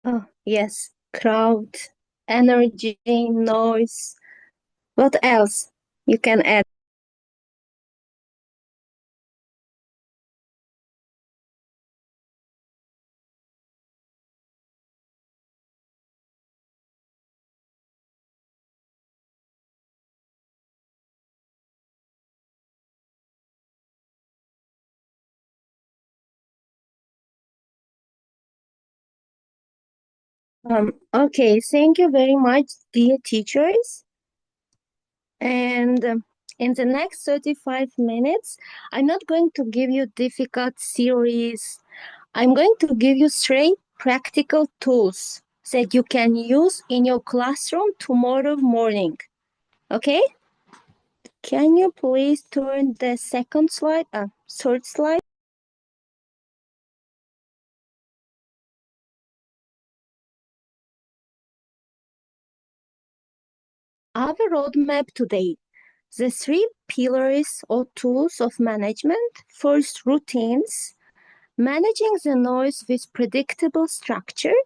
Oh, yes. Crowd, energy, noise. What else you can add? Okay, thank you very much, dear teachers. And in the next 35 minutes, I'm not going to give you difficult theories. I'm going to give you three practical tools that you can use in your classroom tomorrow morning. Okay? Can you please turn the third slide? Our roadmap today. The three pillars or tools of management. First, routines, managing the noise with predictable structure.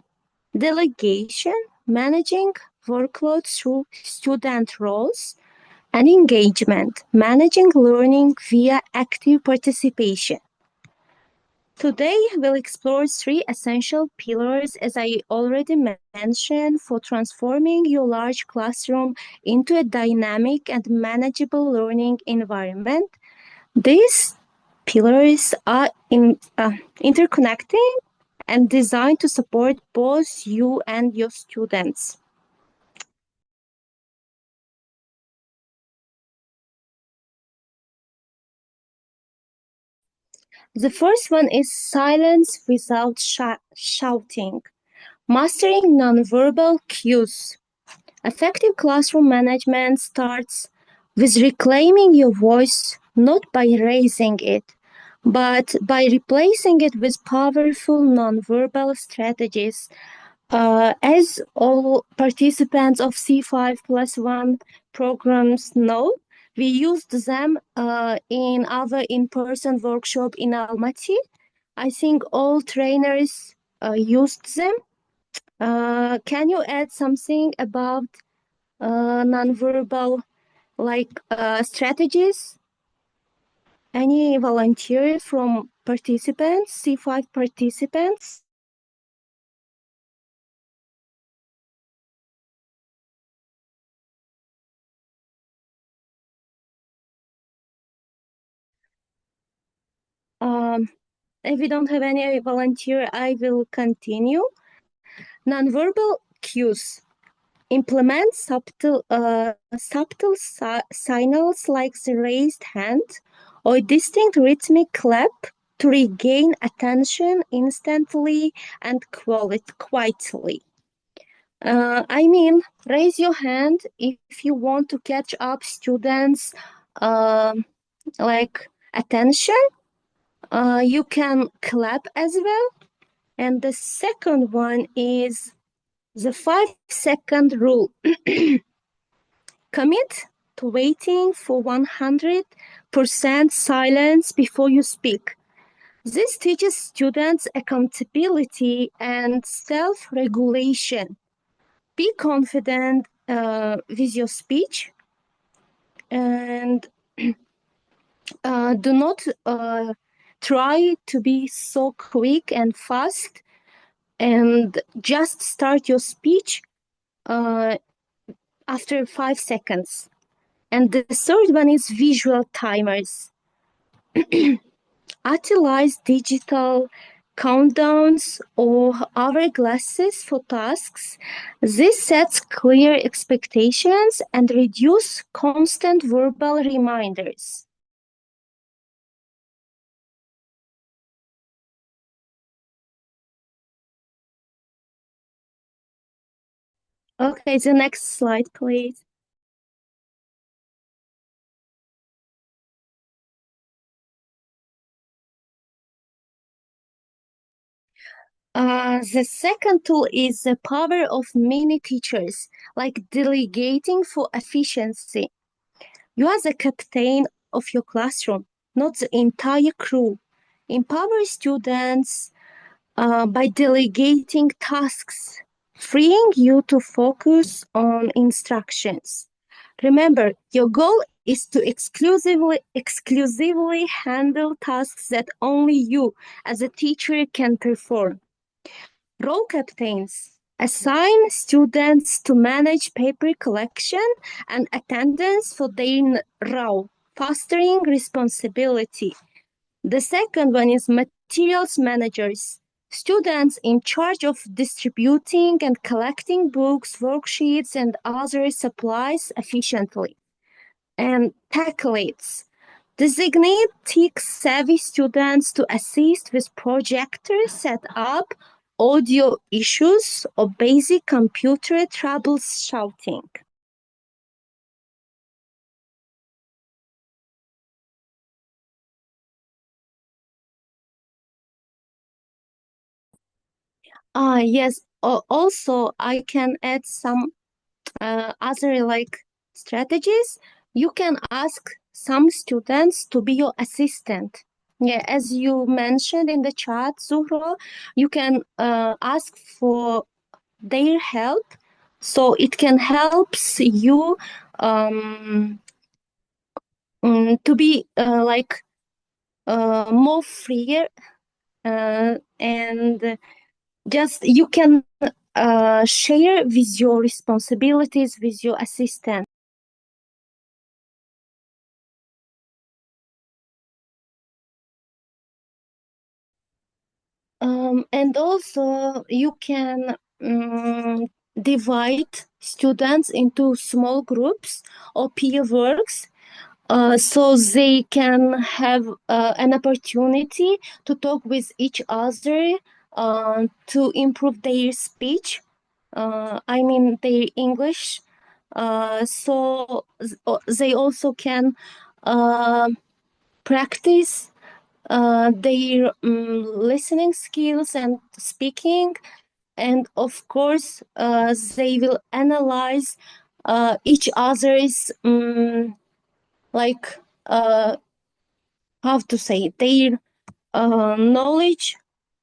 Delegation, managing workload through student roles. And engagement, managing learning via active participation. Today, we'll explore three essential pillars, as I already mentioned, for transforming your large classroom into a dynamic and manageable learning environment. These pillars are interconnecting and designed to support both you and your students. The first one is silence without shouting. Mastering nonverbal cues. Effective classroom management starts with reclaiming your voice, not by raising it, but by replacing it with powerful nonverbal strategies. As all participants of C5 plus one programs know, we used them in our in-person workshop in Almaty. I think all trainers used them. Can you add something about nonverbal strategies? Any volunteer from participants, C5 participants? Um, if we don't have any volunteer, I will continue. Nonverbal cues. Implement subtle signals like the raised hand or distinct rhythmic clap to regain attention instantly and quietly. I mean, raise your hand if you want to catch up students' um attention. You can clap as well. And the second one is the 5-second rule. Commit to waiting for 100% silence before you speak. This teaches students accountability and self regulation. Be confident with your speech and do not try to be so quick and fast, and just start your speech uh, after 5 seconds. And the third one is visual timers. Utilize digital countdowns or hourglasses for tasks. This sets clear expectations and reduce constant verbal reminders. Okay, the next slide, please. The second tool is the power of mini teachers, like delegating for efficiency. You are the captain of your classroom, not the entire crew. Empower students by delegating tasks, freeing you to focus on instructions. Remember, your goal is to exclusively handle tasks that only you as a teacher can perform. Role captains assign students to manage paper collection and attendance for their row, fostering responsibility. The second one is materials managers, students in charge of distributing and collecting books, worksheets, and other supplies efficiently. And tech leads, designate tech-savvy students to assist with projector setup, audio issues, or basic computer troubleshooting. Yes. Also, I can add some other like strategies. You can ask some students to be your assistant. Yeah, as you mentioned in the chat, Zuhro, you can ask for their help, so it can helps you um, to be more freer, and just you can share with your responsibilities with your assistant. And also you can divide students into small groups or peer works, so they can have an opportunity to talk with each other, to improve their speech, I mean their English. They also can uh, practice their listening skills and speaking, and of course they will analyze each other's like uh, how to say their knowledge,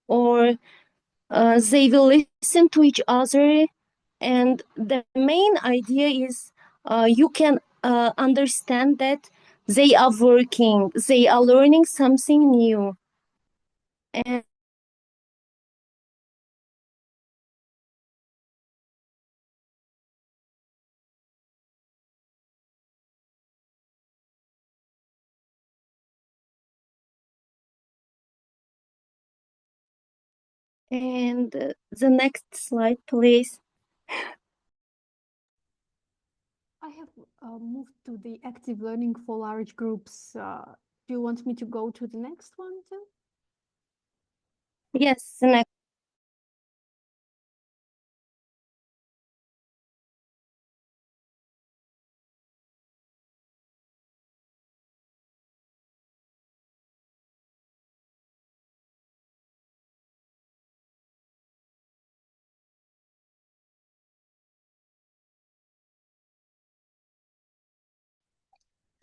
or they will listen to each other, and the main idea is you can understand that they are working, they are learning something new. And the next slide, please. I have moved to the active learning for large groups. Do you want me to go to the next one too? Yes, the next.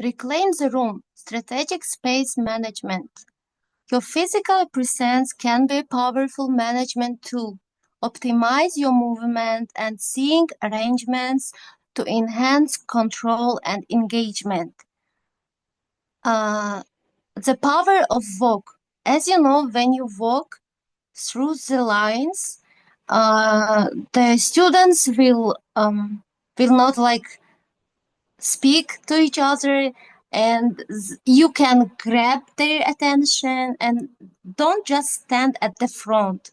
Reclaim the room. Strategic space management. Your physical presence can be a powerful management tool. Optimize your movement and seeing arrangements to enhance control and engagement. The power of walk. As you know, when you walk through the lines, the students will not like speak to each other, and you can grab their attention, and don't just stand at the front.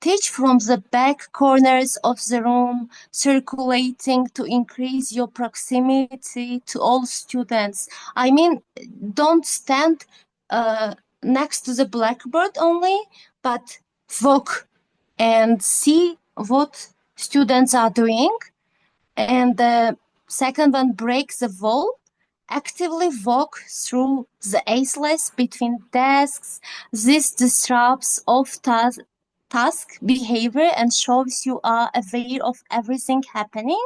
Teach from the back corners of the room, circulating to increase your proximity to all students. I mean, don't stand next to the blackboard only, but walk and see what students are doing. And the second one, break the wall. Actively walk through the aisles between desks. This disrupts task behavior and shows you are aware of everything happening.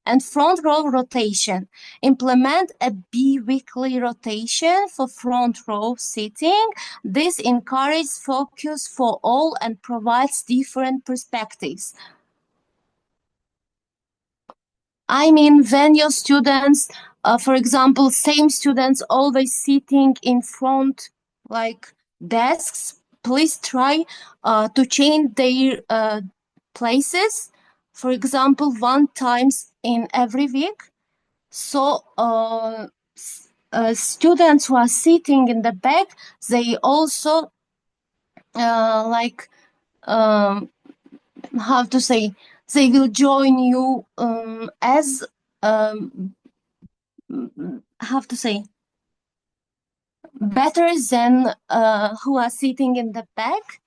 and front row rotation. Implement a bi-weekly rotation for front row sitting. This encourages focus for all and provides different perspectives. I mean, when your students, for example, same students always sitting in front, like desks, please try to change their places. For example, one times in every week. So students who are sitting in the back, they also like how to say, they will join you as how to say, better than who are sitting in the back.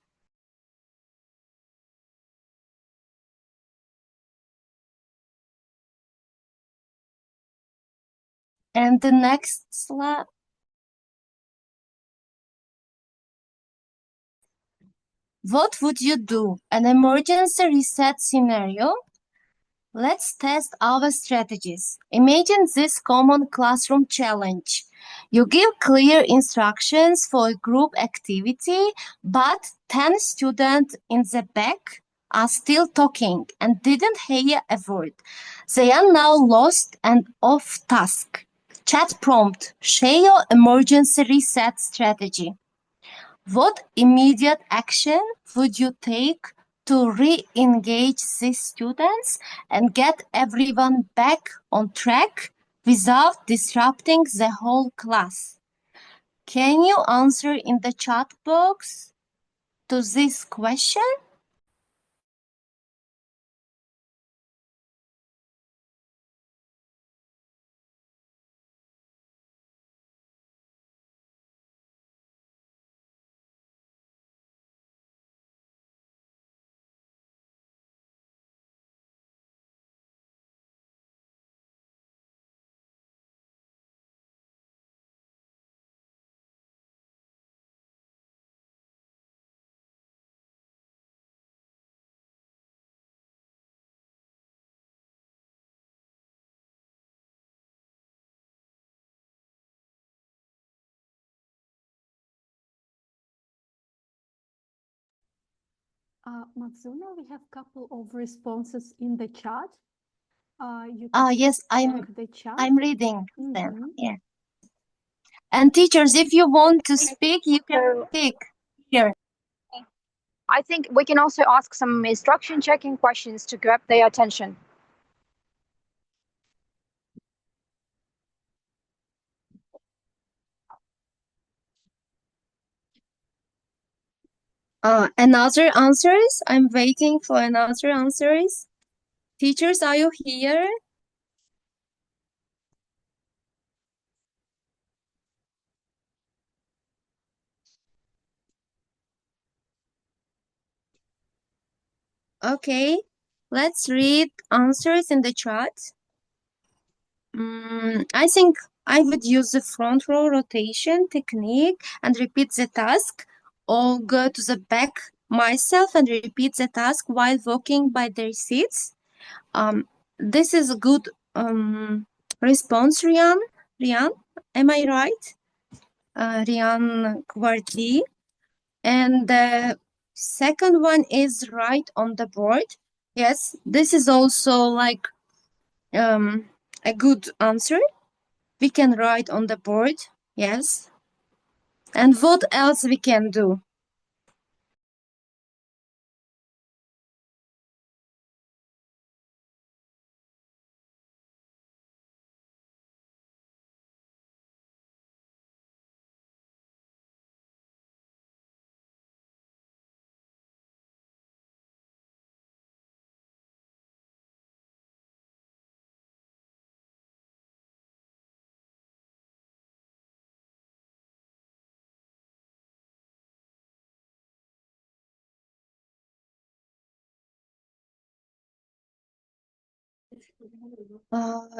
And the next slide. What would you do? An emergency reset scenario? Let's test our strategies. Imagine this common classroom challenge. You give clear instructions for a group activity, but 10 students in the back are still talking and didn't hear a word. They are now lost and off task. Chat prompt, share your emergency reset strategy. What immediate action would you take to re-engage these students and get everyone back on track without disrupting the whole class? Can you answer in the chat box to this question? Matsuna, we have a couple of responses in the chat. You Yes, check the chat. I'm reading them. Mhm. Yeah. And teachers, if you want to speak, you can speak here. I think we can also ask some instruction checking questions to grab their attention. Another answers? I'm waiting for another answers. Teachers, are you here? Okay, let's read answers in the chat. I think I would use the front row rotation technique and repeat the task, or go to the back myself and repeat the task while walking by their seats. This is a good response, Rian. Rian, am I right? Rian Kwartli. And the second one is write on the board. Yes, this is also like a good answer. We can write on the board. Yes. And what else we can do?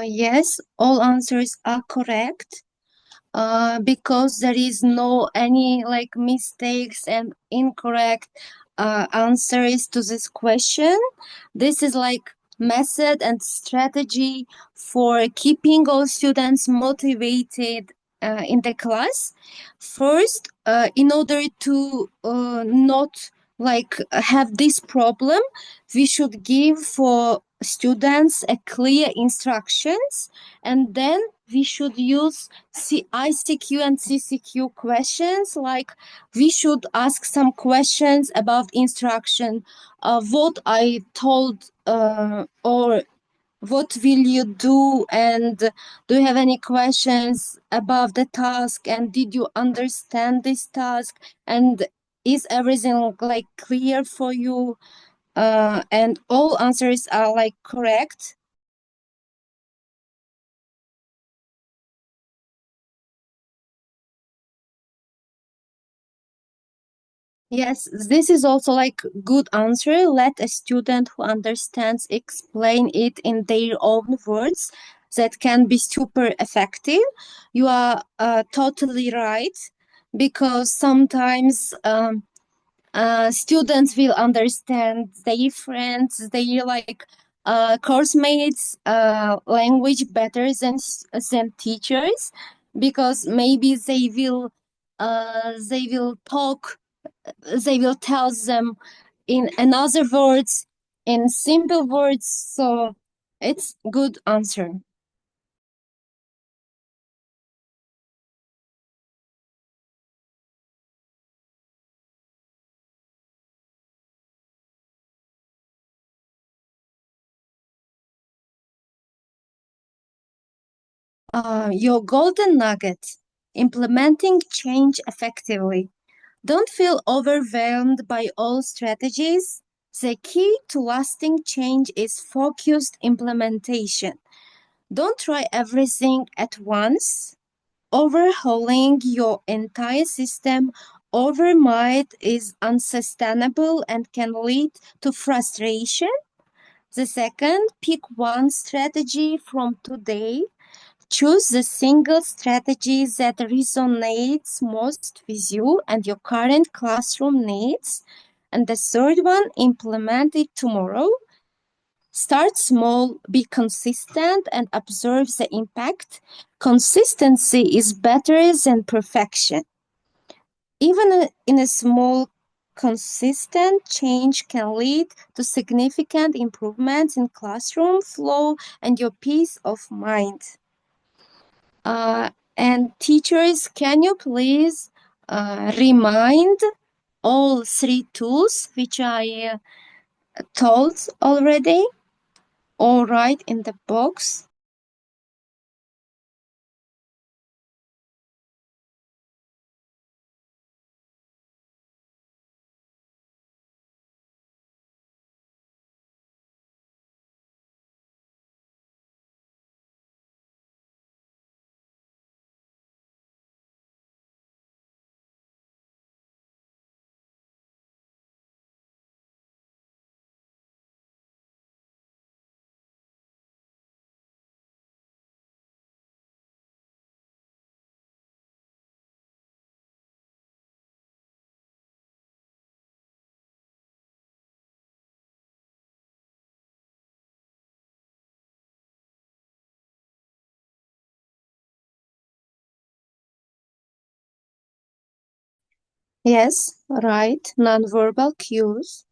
Yes, all answers are correct. Because there is no any like mistakes and incorrect answers to this question. This is like method and strategy for keeping all students motivated in the class. First, in order to not like have this problem, we should give for students a clear instructions, and then we should use ICQ and CCQ questions. Like we should ask some questions about instruction, what I told, or what will you do, and do you have any questions about the task, and did you understand this task, and is everything like clear for you, and all answers are like correct. Yes, this is also like good answer. Let a student who understands explain it in their own words. That can be super effective. You are totally right, because sometimes students will understand their friends, their like course mates language better than teachers, because maybe they will talk, they will tell them in another words, in simple words. So it's good answer. Your golden nugget: implementing change effectively. Don't feel overwhelmed by all strategies. The key to lasting change is focused implementation. Don't try everything at once. Overhauling your entire system overnight is unsustainable and can lead to frustration. The second, pick one strategy from today. Choose the single strategy that resonates most with you and your current classroom needs. And the third one, implement it tomorrow. Start small, be consistent, and observe the impact. Consistency is better than perfection. Even in a small, consistent change can lead to significant improvements in classroom flow and your peace of mind. And teachers, can you please remind all three tools which I told already, or write in the box? Yes, right. Nonverbal cues.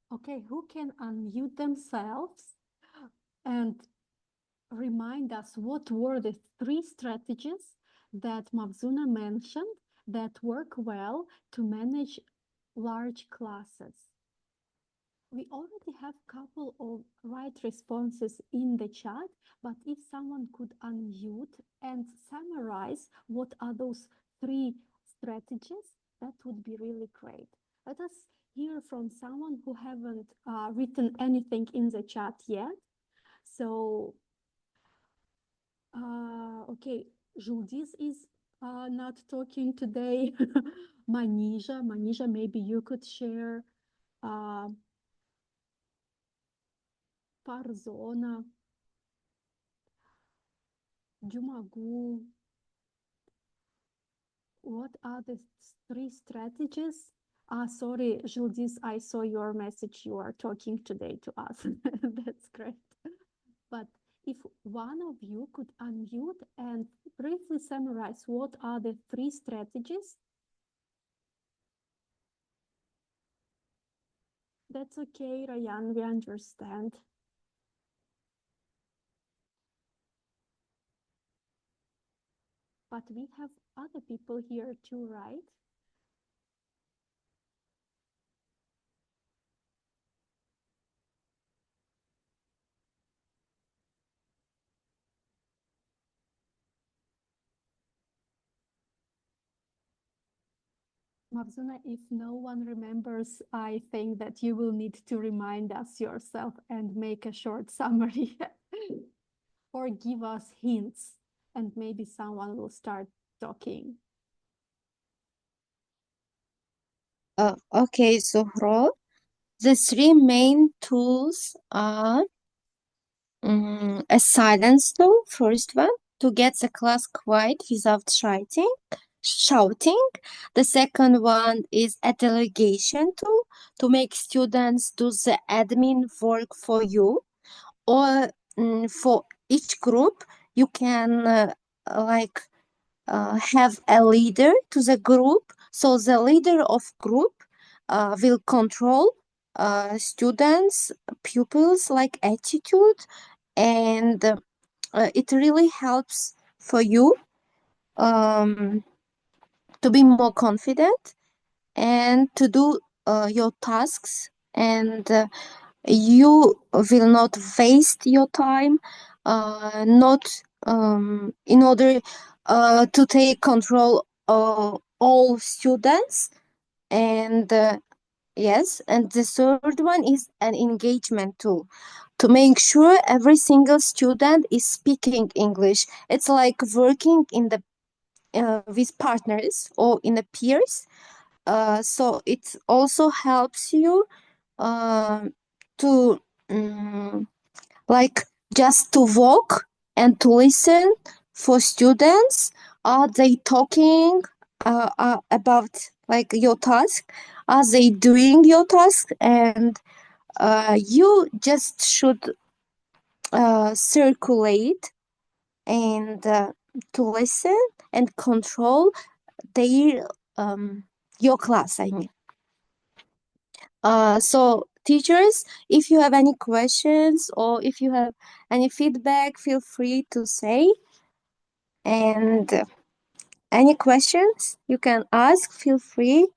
Okay, who can unmute themselves and remind us what were the three strategies that Mavzuna mentioned that work well to manage large classes? We already have a couple of right responses in the chat, but if someone could unmute and summarize what are those three strategies, That would be really great. Let us hear from someone who haven't written anything in the chat yet. So, okay, Judith is not talking today. Manija, maybe you could share. Farzona, Jumagu. What are the three strategies? Sorry, Judith, I saw your message. You are talking today to us. That's great. But if one of you could unmute and briefly summarize what are the three strategies, that's okay, Rayan, we understand. But we have other people here too, right? Mavzuna, if no one remembers, I think that you will need to remind us yourself and make a short summary or give us hints, and maybe someone will start talking. Okay, Zohra, the three main tools are a silence tool, first one, to get the class quiet without shouting. The second one is a delegation tool to make students do the admin work for you, or for each group you can have a leader to the group, so the leader of group will control students pupils like attitude, and it really helps for you to be more confident and to do your tasks, and you will not waste your time not in order to take control of all students. And yes, and the third one is an engagement tool to make sure every single student is speaking English. It's like working in the with partners or in the peers. So it also helps you to like just to walk and to listen for students. Are they talking about like your task? Are they doing your task? And you just should circulate and to listen and control their your class, I mean. So teachers, if you have any questions or if you have any feedback, feel free to say. And any questions you can ask, feel free.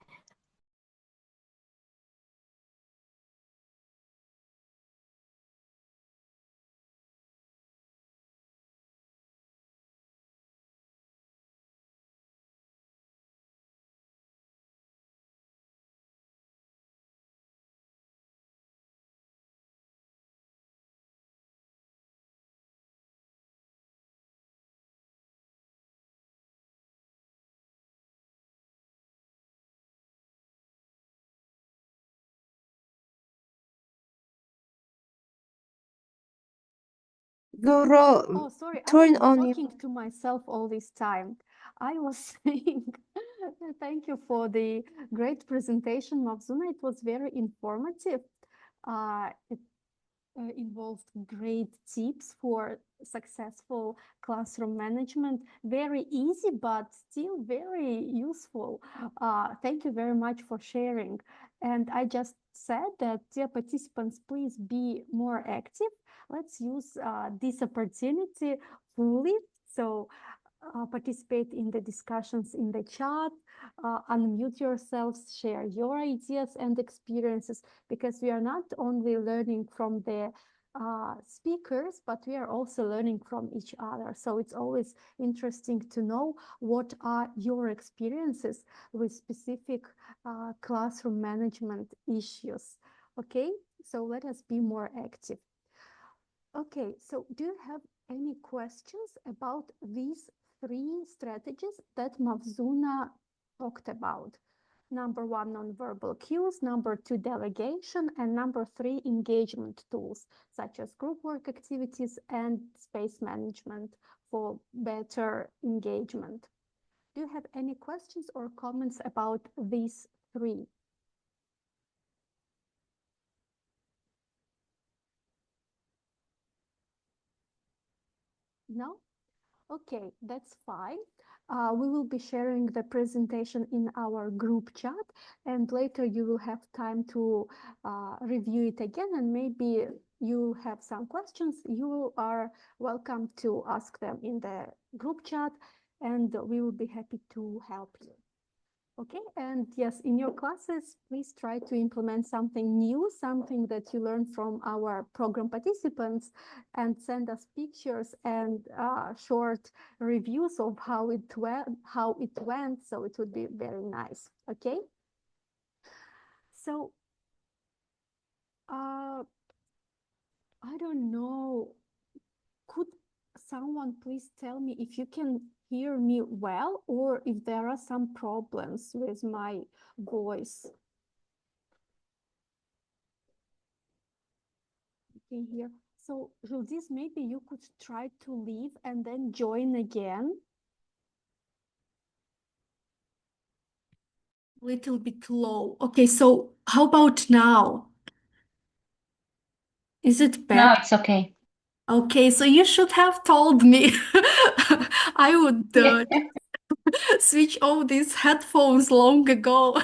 Guru, Oh, sorry, I turn was on your... talking to myself all this time. I was saying, thank you for the great presentation, Mavzuna. It was very informative. It involved great tips for successful classroom management. Very easy, but still very useful. Thank you very much for sharing. And I just said that, dear participants, please be more active. Let's use this opportunity fully. So participate in the discussions in the chat, unmute yourselves, share your ideas and experiences, because we are not only learning from the speakers, but we are also learning from each other. So it's always interesting to know what are your experiences with specific classroom management issues. Okay, so let us be more active. Okay, so do you have any questions about these three strategies that Mavzuna talked about? Number one, nonverbal cues. Number two, delegation. And number three, engagement tools, such as group work activities and space management for better engagement. Do you have any questions or comments about these three? No? Okay, that's fine. We will be sharing the presentation in our group chat, and later you will have time to review it again, and maybe you have some questions. You are welcome to ask them in the group chat, and we will be happy to help you. Okay, and yes, in your classes, please try to implement something new, something that you learn from our program participants, and send us pictures and short reviews of how it went. So it would be very nice. Okay. So I don't know. Could someone please tell me if you can hear me well, or if there are some problems with my voice? You can hear. So, Juldis, maybe you could try to leave and then join again. Little bit low. Okay, so how about now? Is it better? Now it's okay. Okay, so you should have told me. I would Yeah. switch off these headphones long ago.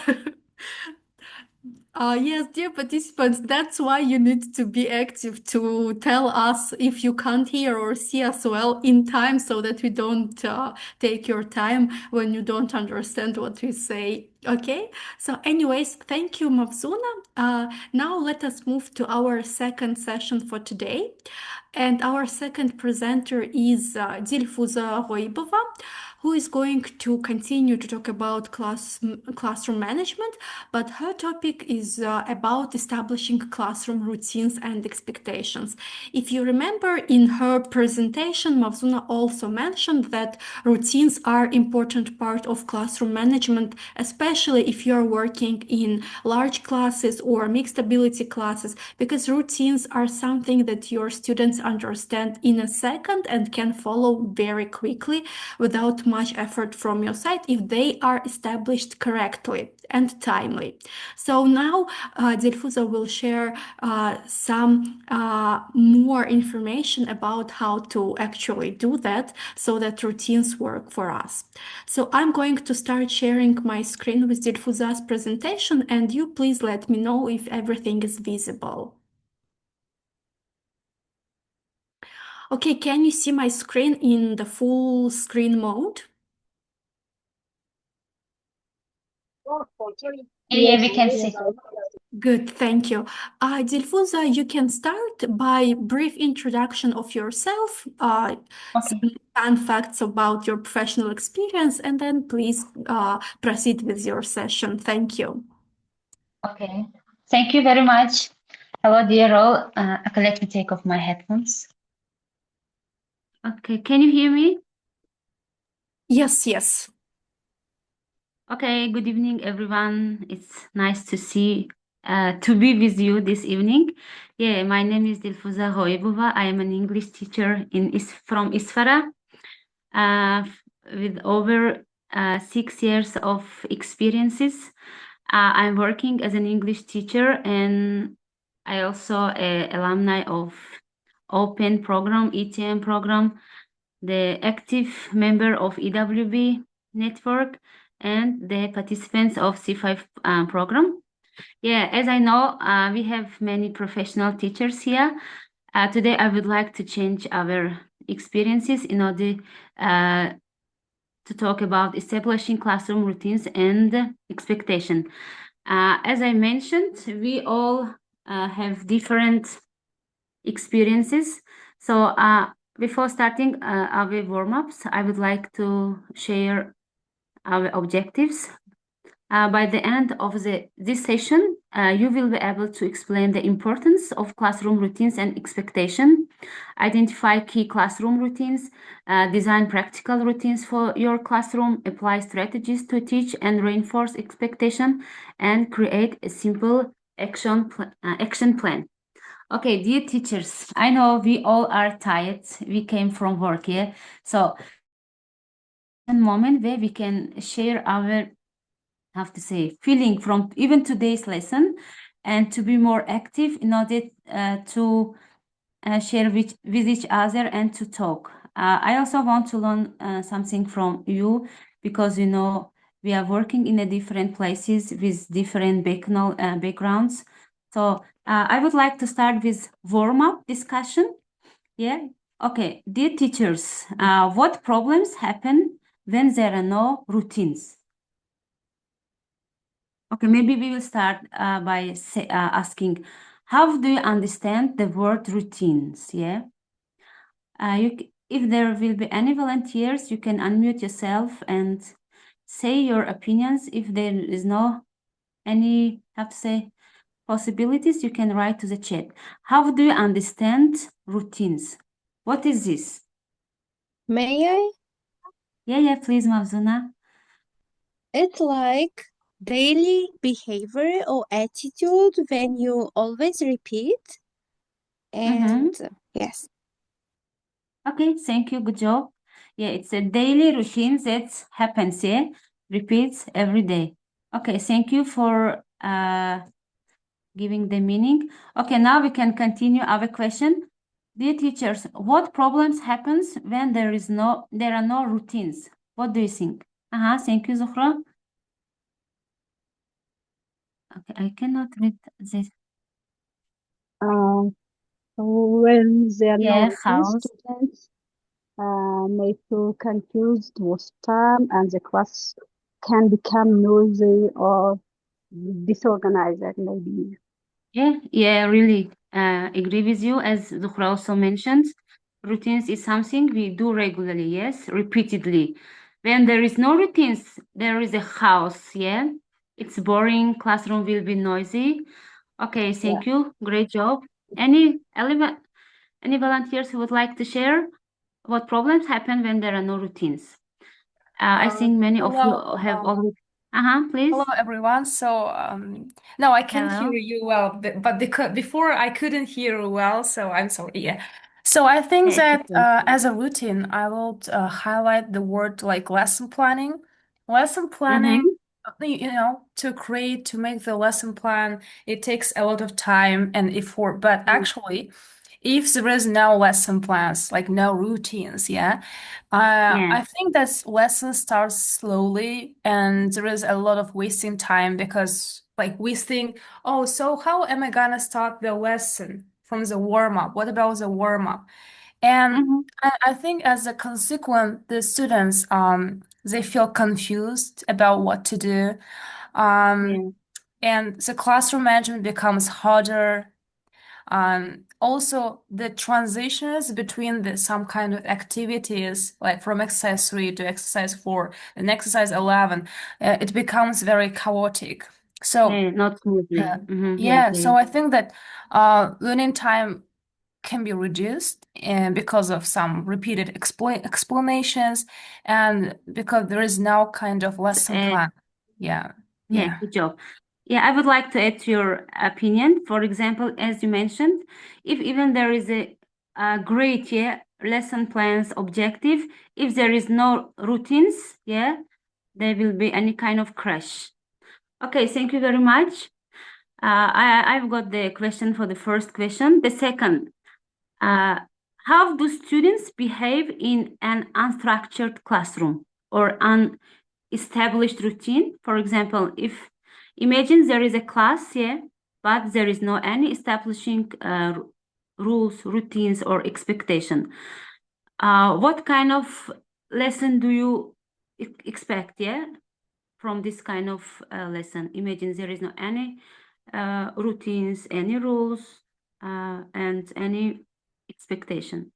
Yes, dear participants, that's why you need to be active to tell us if you can't hear or see us well in time so that we don't take your time when you don't understand what we say. Okay, so anyways, thank you, Mavzuna. Now let us move to our second session for today. And our second presenter is Dilfuza Ghoibova, who is going to continue to talk about classroom management, but her topic is about establishing classroom routines and expectations. If you remember in her presentation, Mavzuna also mentioned that routines are important part of classroom management, especially if you're working in large classes or mixed ability classes, because routines are something that your students understand in a second and can follow very quickly without much effort from your side if they are established correctly and timely. So now Dilfuza will share some more information about how to actually do that so that routines work for us. So I'm going to start sharing my screen with Dilfuza's presentation, and you please let me know if everything is visible. Okay, can you see my screen in the full screen mode? Yeah, we can see. Good, thank you. Dilfuza, you can start by brief introduction of yourself, Okay. some fun facts about your professional experience, and then please proceed with your session. Thank you. Okay. Thank you very much. Hello, dear all. Okay, let me take off my headphones. Okay, can you hear me? Yes, yes. Okay, good evening, everyone. It's nice to be with you this evening. Yeah, my name is Dilfuza Ghoibova. I am an English teacher from Isfara with over 6 years of experiences. I'm working as an English teacher, and I also an alumni of Open Program, ETM program, the active member of EWB network, and the participants of C5 program. Yeah, as I know, we have many professional teachers here. Today, I would like to change our experiences in order to talk about establishing classroom routines and expectation. As I mentioned, we all have different experiences. So before starting our warm-ups, I would like to share our objectives. By the end of this session, you will be able to explain the importance of classroom routines and expectation, identify key classroom routines, design practical routines for your classroom, apply strategies to teach and reinforce expectation, and create a simple action plan. Okay, dear teachers, I know we all are tired. We came from work, yeah? So, a moment where we can share our feeling from even today's lesson and to be more active in order to share with each other and to talk. I also want to learn something from you because, we are working in a different places with different backgrounds. So I would like to start with warm-up discussion. Yeah. Okay. Dear teachers, what problems happen when there are no routines? Okay, maybe we will start by asking, how do you understand the word routines? Yeah. If there will be any volunteers, you can unmute yourself and say your opinions. If there is no any, possibilities, you can write to the chat. How do you understand routines? What is this? May I? Yeah, please, Mavzuna. It's like daily behavior or attitude when you always repeat. And yes. Okay, thank you. Good job. Yeah, it's a daily routine that happens, yeah, repeats every day. Okay, thank you for giving the meaning. Okay, now we can continue our question. Dear teachers, what problems happens when there are no routines? What do you think? Thank you, Zuhra. Okay, I cannot read this. When there are no Yeah, routines, house. students may feel confused with time, and the class can become noisy or disorganized, maybe. Yeah, really agree with you. As Zuhra also mentioned, routines is something we do regularly, yes, repeatedly. When there is no routines, there is a chaos, yeah? It's boring, classroom will be noisy. Okay, thank you. Great job. Any volunteers who would like to share what problems happen when there are no routines? I think many of you Hello, have already. Please. hello everyone. So no, I can Hello. hear you well, but because before I couldn't hear you well, so I'm sorry. Yeah. So I think Yeah, it's that okay. as a routine, I will highlight the word like lesson planning. Lesson planning, to make the lesson plan, it takes a lot of time and effort. But actually, if there is no lesson plans, like no routines, Yeah. I think that lesson starts slowly and there is a lot of wasting time because like we think, oh, so how am I gonna start the lesson from the warm-up? What about the warm-up? And I think as a consequence, the students they feel confused about what to do. Yeah. And the classroom management becomes harder. Also, the transitions between some kind of activities, like from exercise 3 to exercise 4 and exercise 11, it becomes very chaotic. So, Not smoothly. yeah, Okay. so I think that learning time can be reduced and because of some repeated explanations and because there is now kind of lesson plan. Yeah. Good job. Yeah, I would like to add to your opinion. For example, as you mentioned, if even there is a great lesson plans objective, if there is no routines, there will be any kind of crash. Okay, thank you very much. I've got the question for the first question. The second, how do students behave in an unstructured classroom or unestablished routine? For example, if imagine there is a class here, but there is no any establishing rules, routines, or expectation. What kind of lesson do you expect? From this kind of lesson. Imagine there is no any routines, any rules. and any expectation.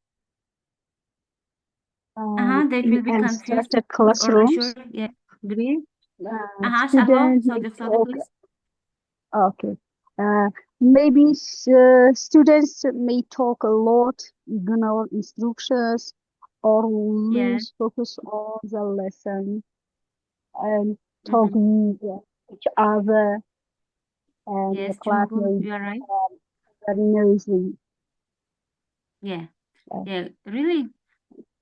They In will be confused unstructured or classrooms, unsure. Yeah, agree. Shahlo, students so may just talk. please. Okay. Maybe students may talk a lot, ignore instructions, or Yeah. lose focus on the lesson and talk Mm-hmm. with each other, and the Yes, class Jumbo, may you are right. become very noisy. Yeah. Uh, Yeah, really,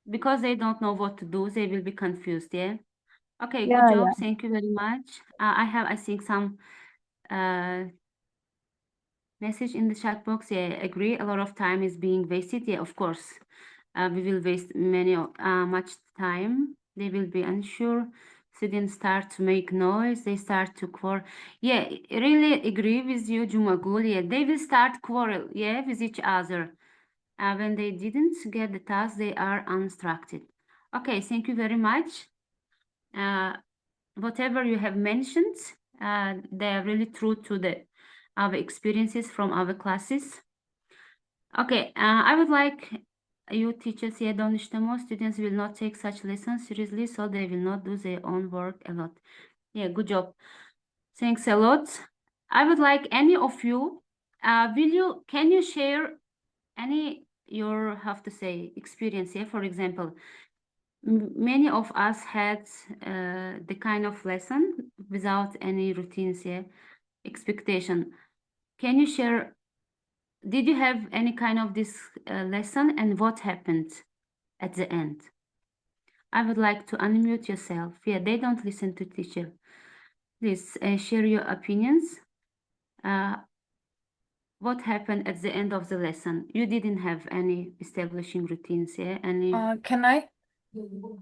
because they don't know what to do, they will be confused. Yeah. Okay, good yeah, job. yeah. Thank you very much. I think, some message in the chat box. Yeah, I agree. A lot of time is being wasted. Yeah, of course. We will waste much time. They will be unsure. Students start to make noise. They start to quarrel. Yeah, really agree with you, Jumagul. Yeah, they will start quarrel. Yeah, with each other. When they didn't get the task, they are instructed. Okay, thank you very much. Whatever you have mentioned, they are really true to our experiences from our classes. Okay, I would like you teachers here, don't students will not take such lessons seriously, so they will not do their own work a lot. Yeah, good job. Thanks a lot. I would like any of you, can you share any your, have to say, experience here? For example, many of us had the kind of lesson without any routines here, expectation. Can you share, did you have any kind of this lesson, and what happened at the end? I would like to unmute yourself. Yeah, they don't listen to teacher. Please share your opinions. What happened at the end of the lesson? You didn't have any establishing routines, yeah? Can I?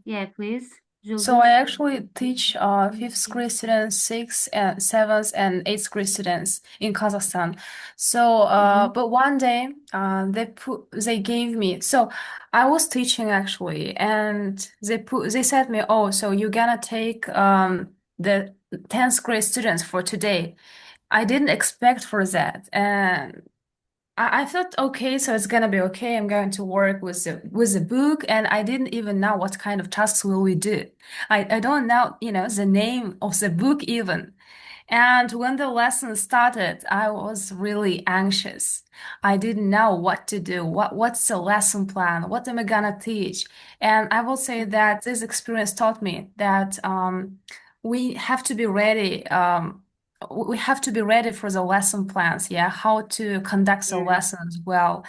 Yeah, please. So I actually teach fifth grade students, sixth and seventh and eighth grade students in Kazakhstan. So but one day they gave me, so I was teaching actually, and they said me, oh, so you're gonna take the 10th grade students for today. I didn't expect for that, and I thought, okay, so it's gonna be okay. I'm going to work with the book, and I didn't even know what kind of tasks will we do. I don't know, the name of the book even. And when the lesson started, I was really anxious. I didn't know what to do. What's the lesson plan? What am I gonna teach? And I will say that this experience taught me that we have to be ready. We have to be ready for the lesson plans, yeah, how to conduct the Yeah. lessons well.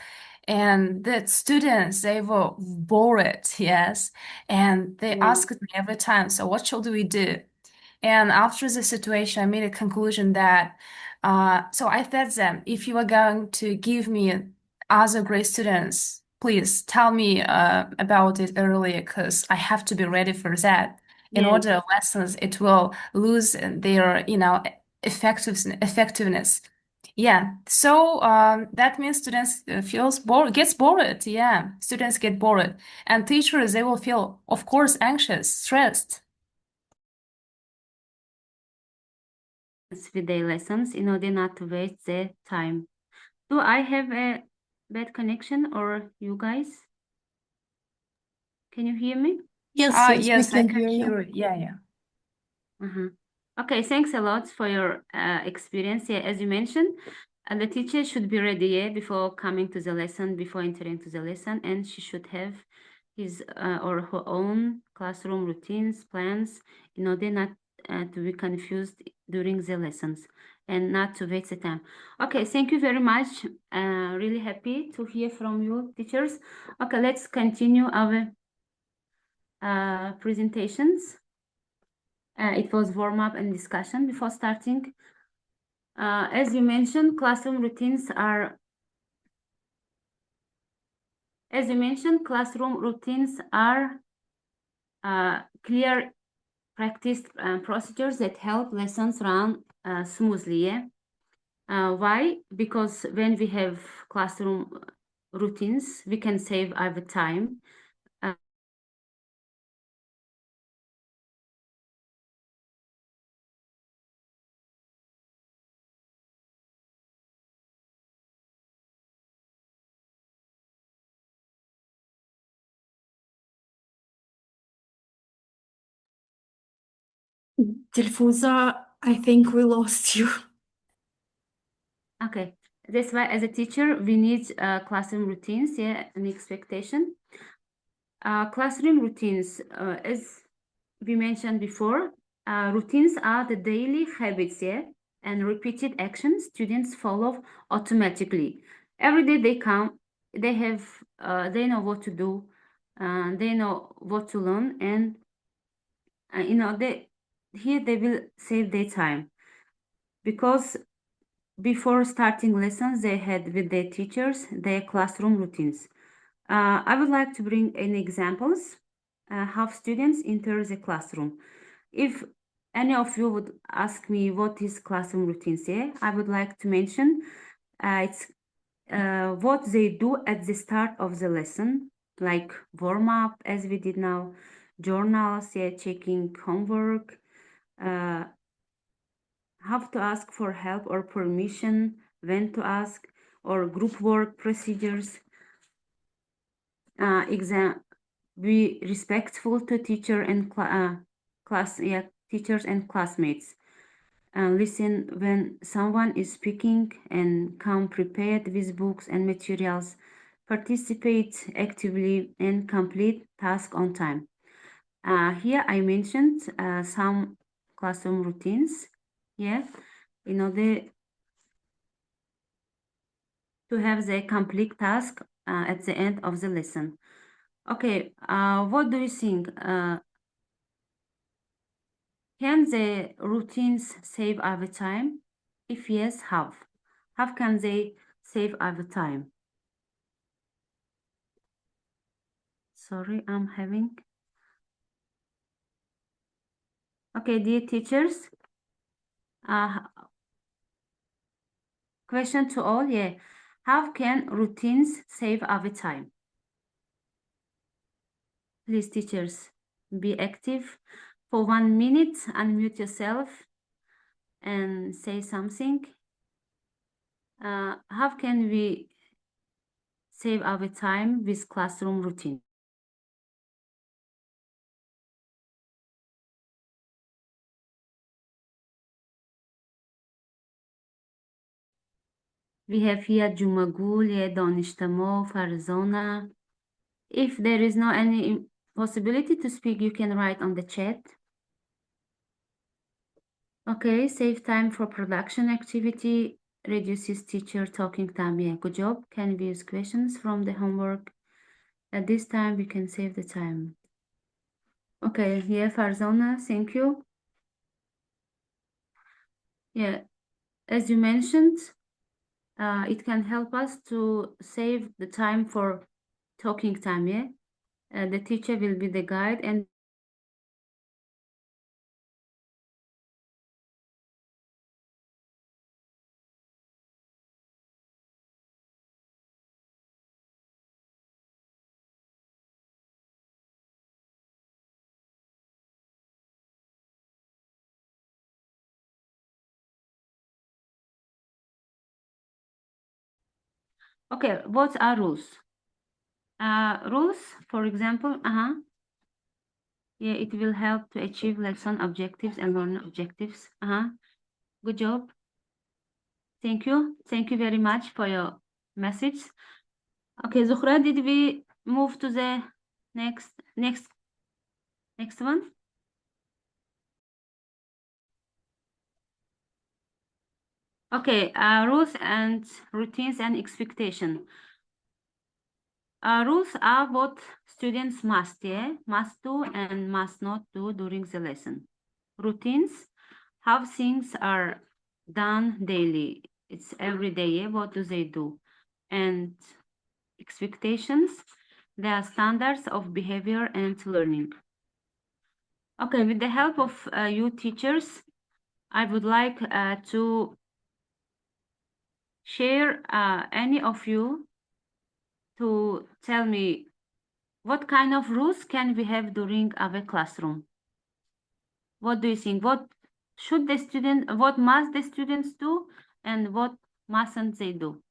And the students, they were bored, yes. And they Yeah. asked me every time, so what should we do? And after the situation, I made a conclusion that, so I said them, if you are going to give me other grade students, please tell me about it earlier, because I have to be ready for that. In Yeah. order lessons, it will lose their, effectiveness. Yeah, so that means students gets bored. Yeah, students get bored, and teachers, they will feel, of course, anxious, stressed. With their lessons in order not to waste their time. Do I have a bad connection, or you guys? Can you hear me? Yes, Yes, we I can can hear you. hear it. Yeah. Okay, thanks a lot for your experience. Yeah, as you mentioned, the teacher should be ready, yeah, before coming to the lesson, before entering to the lesson, and she should have his or her own classroom routines, plans, in order not to be confused during the lessons and not to waste the time. Okay, thank you very much. Really happy to hear from you, teachers. Okay, let's continue our presentations. It was warm up and discussion before starting. As you mentioned, classroom routines are clear practice procedures that help lessons run smoothly. Yeah. Why? Because when we have classroom routines, we can save our time. Dilfuza, I think we lost you. Okay, that's why as a teacher, we need classroom routines, yeah, and expectation. Classroom routines, as we mentioned before, routines are the daily habits, yeah, and repeated actions students follow automatically. Every day they come, they have, they know what to do, they know what to learn, and here they will save their time because before starting lessons they had with their teachers their classroom routines. I would like to bring in examples how students enter the classroom. If any of you would ask me what is classroom routines, yeah, I would like to mention it's what they do at the start of the lesson, like warm up as we did now, journals, yeah, checking homework, have to ask for help or permission, when to ask, or group work procedures. Be respectful to teacher and teachers and classmates. Listen when someone is speaking and come prepared with books and materials. Participate actively and complete task on time. Here I mentioned some classroom routines. Yeah, in order to have the complete task at the end of the lesson. Okay, what do you think? Can the routines save our time? If yes, how? How can they save our time? Sorry, I'm having. Okay, dear teachers, question to all, yeah. How can routines save our time? Please, teachers, be active. For 1 minute, unmute yourself and say something. How can we save our time with classroom routine? We have here Jumagul, Donistamo, Farzona. If there is no any possibility to speak, you can write on the chat. Okay, save time for production activity, reduces teacher talking time. Yeah, good job. Can we use questions from the homework? At this time, we can save the time. Okay, yeah, Farzona, thank you. Yeah, as you mentioned, it can help us to save the time for talking time, yeah? The teacher will be the guide and okay, what are rules? Rules, for example, yeah, it will help to achieve lesson objectives and learning objectives. Good job. Thank you. Thank you very much for your message. Okay, Zuhra, did we move to the next one? Okay, rules and routines and expectation. Rules are what students must do and must not do during the lesson. Routines, how things are done daily. It's every day, what do they do? And expectations, they are standards of behavior and learning. Okay, with the help of you teachers, I would like to share any of you to tell me what kind of rules can we have during our classroom? What do you think? What must the students do and what mustn't they do?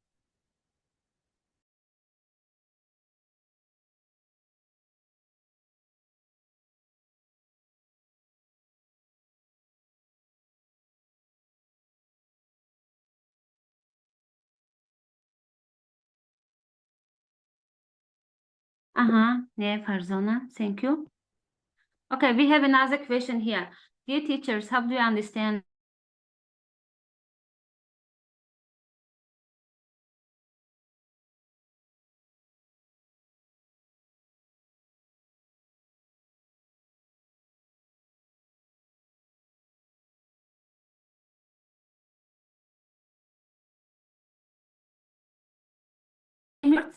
Yeah, Farzana, thank you. Okay, we have another question here. Dear teachers, how do you understand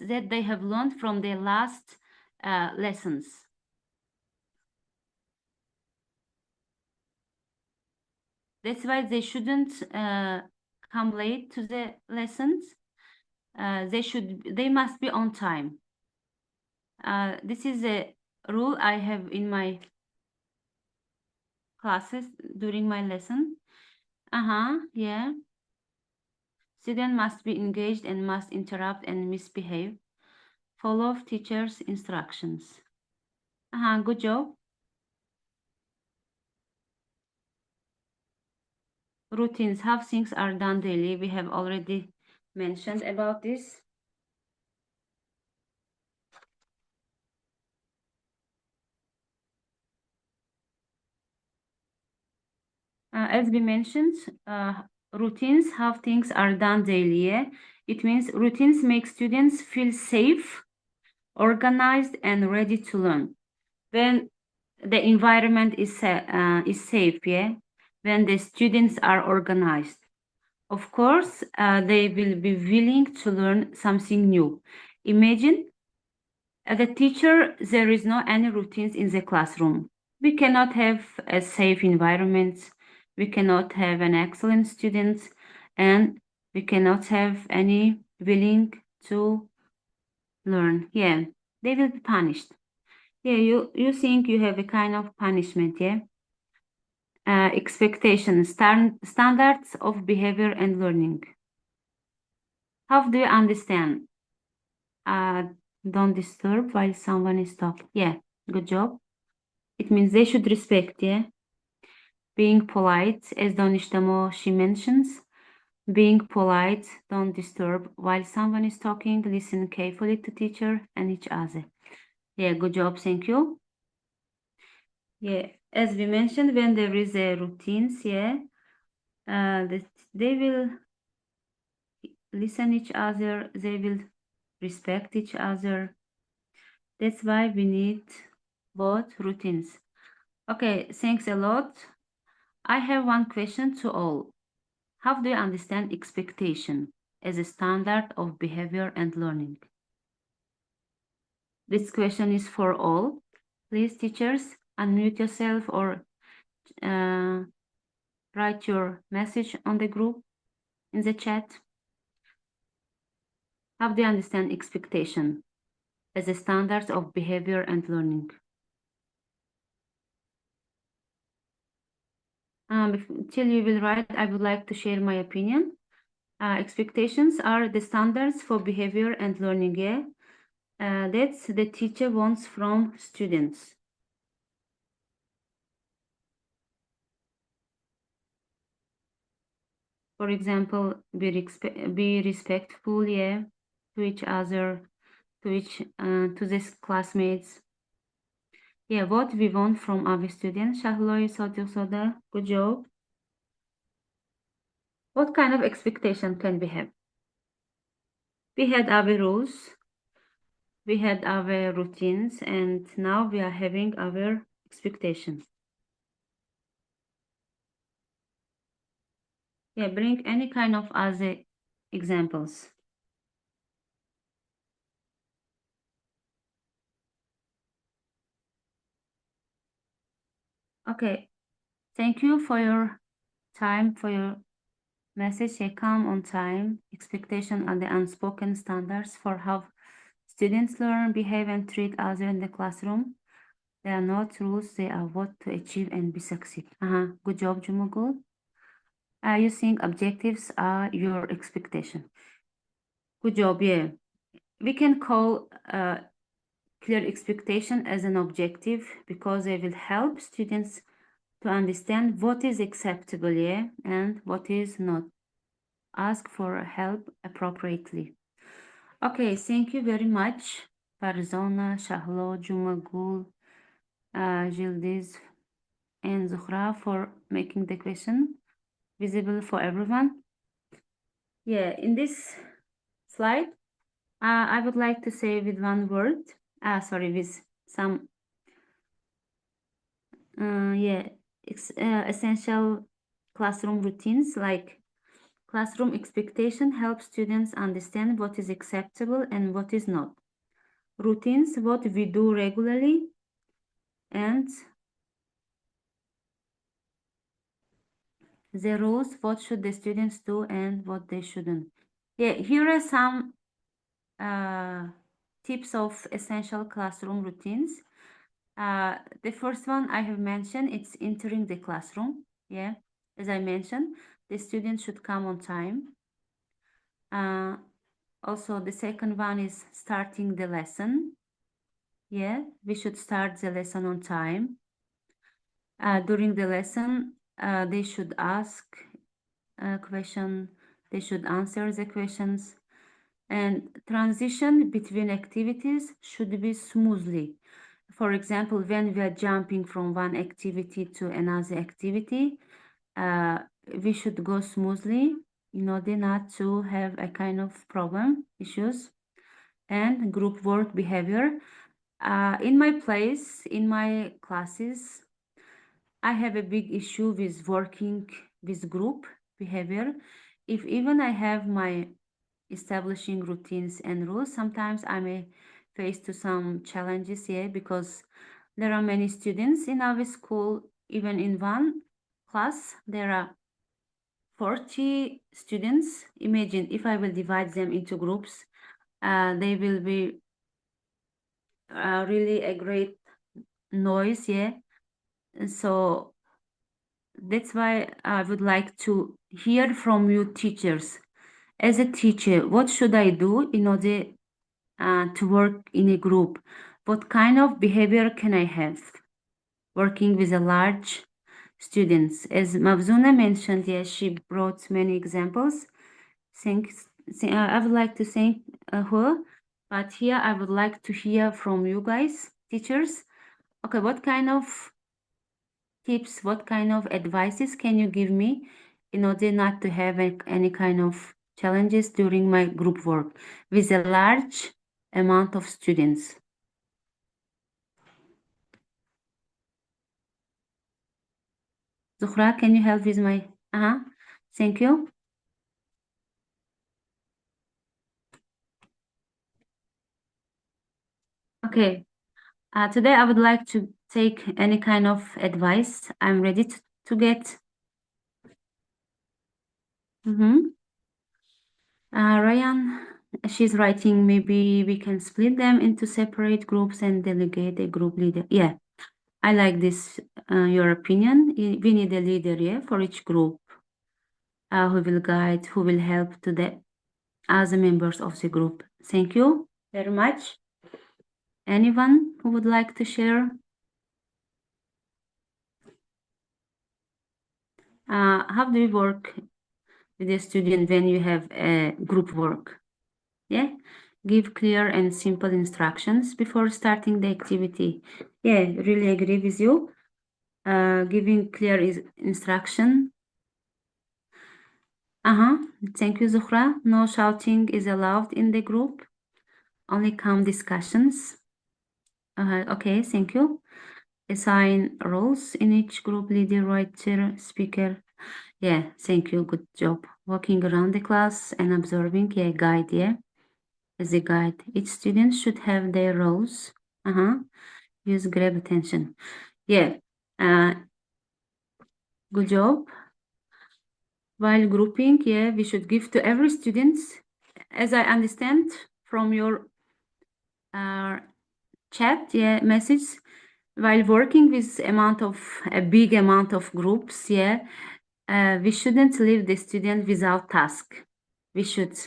that they have learned from their last lessons? That's why they shouldn't come late to the lessons. They must be on time. This is a rule I have in my classes during my lesson. Yeah. Student must be engaged and must interrupt and misbehave. Follow teacher's instructions. Good job. Routines, how things are done daily. We have already mentioned about this. As we mentioned, routines, how things are done daily. Yeah? It means routines make students feel safe, organized, and ready to learn. When the environment is safe, yeah, when the students are organized, of course, they will be willing to learn something new. Imagine as a teacher, there is no any routines in the classroom. We cannot have a safe environment. We cannot have an excellent student, and we cannot have any willing to learn. Yeah, they will be punished. Yeah, you think you have a kind of punishment, yeah? Expectations, standards of behavior and learning. How do you understand? Don't disturb while someone is talking. Yeah, good job. It means they should respect, yeah? Being polite, as Donishtamo, she mentions. Being polite, don't disturb while someone is talking. Listen carefully to teacher and each other. Yeah, good job, thank you. Yeah, as we mentioned, when there is a routines, yeah, they will listen each other, they will respect each other. That's why we need both routines. Okay, thanks a lot. I have one question to all. How do you understand expectation as a standard of behavior and learning? This question is for all. Please, teachers, unmute yourself or write your message on the group in the chat. How do you understand expectation as a standard of behavior and learning? Till you will write, I would like to share my opinion. Expectations are the standards for behavior and learning. Yeah, that's the teacher wants from students. For example, be respectful, yeah, to each other, to these classmates. Yeah, what we want from our students. Shahloy Soda, good job. What kind of expectation can we have? We had our rules, we had our routines, and now we are having our expectations. Yeah, bring any kind of other examples. Okay, thank you for your time, for your message. They come on time. Expectation are the unspoken standards for how students learn, behave, and treat others in the classroom. They are not rules, they are what to achieve and be succeed. Good job, Jumugul. You think objectives are your expectation. Good job, yeah. We can call clear expectation as an objective because they will help students to understand what is acceptable, yeah, and what is not. Ask for help appropriately. Okay, thank you very much. Farzana, Shahlo, Jumagul, Gildiz, and Zuhra for making the question visible for everyone. Yeah, in this slide, I would like to say with one word, with some, essential classroom routines, like classroom expectation helps students understand what is acceptable and what is not. Routines, what we do regularly, and the rules, what should the students do and what they shouldn't. Yeah, here are some tips of essential classroom routines. The first one I have mentioned, it's entering the classroom. Yeah, as I mentioned, the students should come on time. Also, the second one is starting the lesson. Yeah, we should start the lesson on time. During the lesson, they should ask a question, they should answer the questions, and transition between activities should be smoothly. For example, when we are jumping from one activity to another activity, we should go smoothly in order not to have a kind of problem, issues. And group work behavior. In my place, in my classes, I have a big issue with working with group behavior. If even I have my establishing routines and rules, sometimes I may face to some challenges here because there are many students in our school. Even in one class, there are 40 students. Imagine if I will divide them into groups, they will be really a great noise, yeah. So that's why I would like to hear from you teachers. As a teacher, what should I do in order to work in a group? What kind of behavior can I have working with a large students? As Mavzuna mentioned, yes, she brought many examples. I would like to thank her, but here I would like to hear from you guys, teachers. Okay, what kind of tips, what kind of advices can you give me in order not to have any kind of challenges during my group work with a large amount of students? Zuhra, can you help with my, thank you. Okay, today I would like to take any kind of advice. I'm ready to get. Ryan, she's writing, maybe we can split them into separate groups and delegate a group leader. Yeah, I like this, your opinion. We need a leader, yeah, for each group, who will guide, who will help to the other members of the group. Thank you very much. Anyone who would like to share? How do you work with a student when you have a group work? Yeah, give clear and simple instructions before starting the activity. Yeah, really agree with you. Giving clear instruction. Thank you, Zuhra. No shouting is allowed in the group. Only calm discussions. Okay, thank you. Assign roles in each group: leader, writer, speaker. Yeah, thank you. Good job. Walking around the class and observing. Yeah, guide. Yeah, as a guide. Each student should have their roles. Use grab attention. Yeah. Good job. While grouping, yeah, we should give to every student, as I understand from your chat, yeah, message. While working with a big amount of groups, yeah, we shouldn't leave the student without task. We should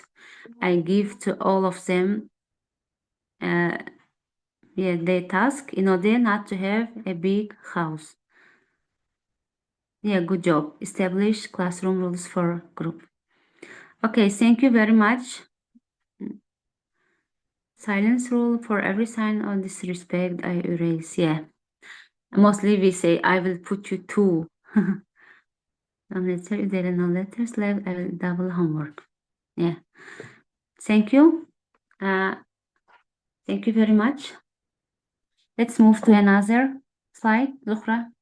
give to all of them their task in order not to have a big house. Yeah, good job. Establish classroom rules for group. Okay, thank you very much. Silence rule: for every sign of disrespect, I erase. Yeah. Mostly we say, I will put you two. If there are no letters left, I will double homework. Yeah. Thank you. Thank you very much. Let's move to another slide, Zuhra.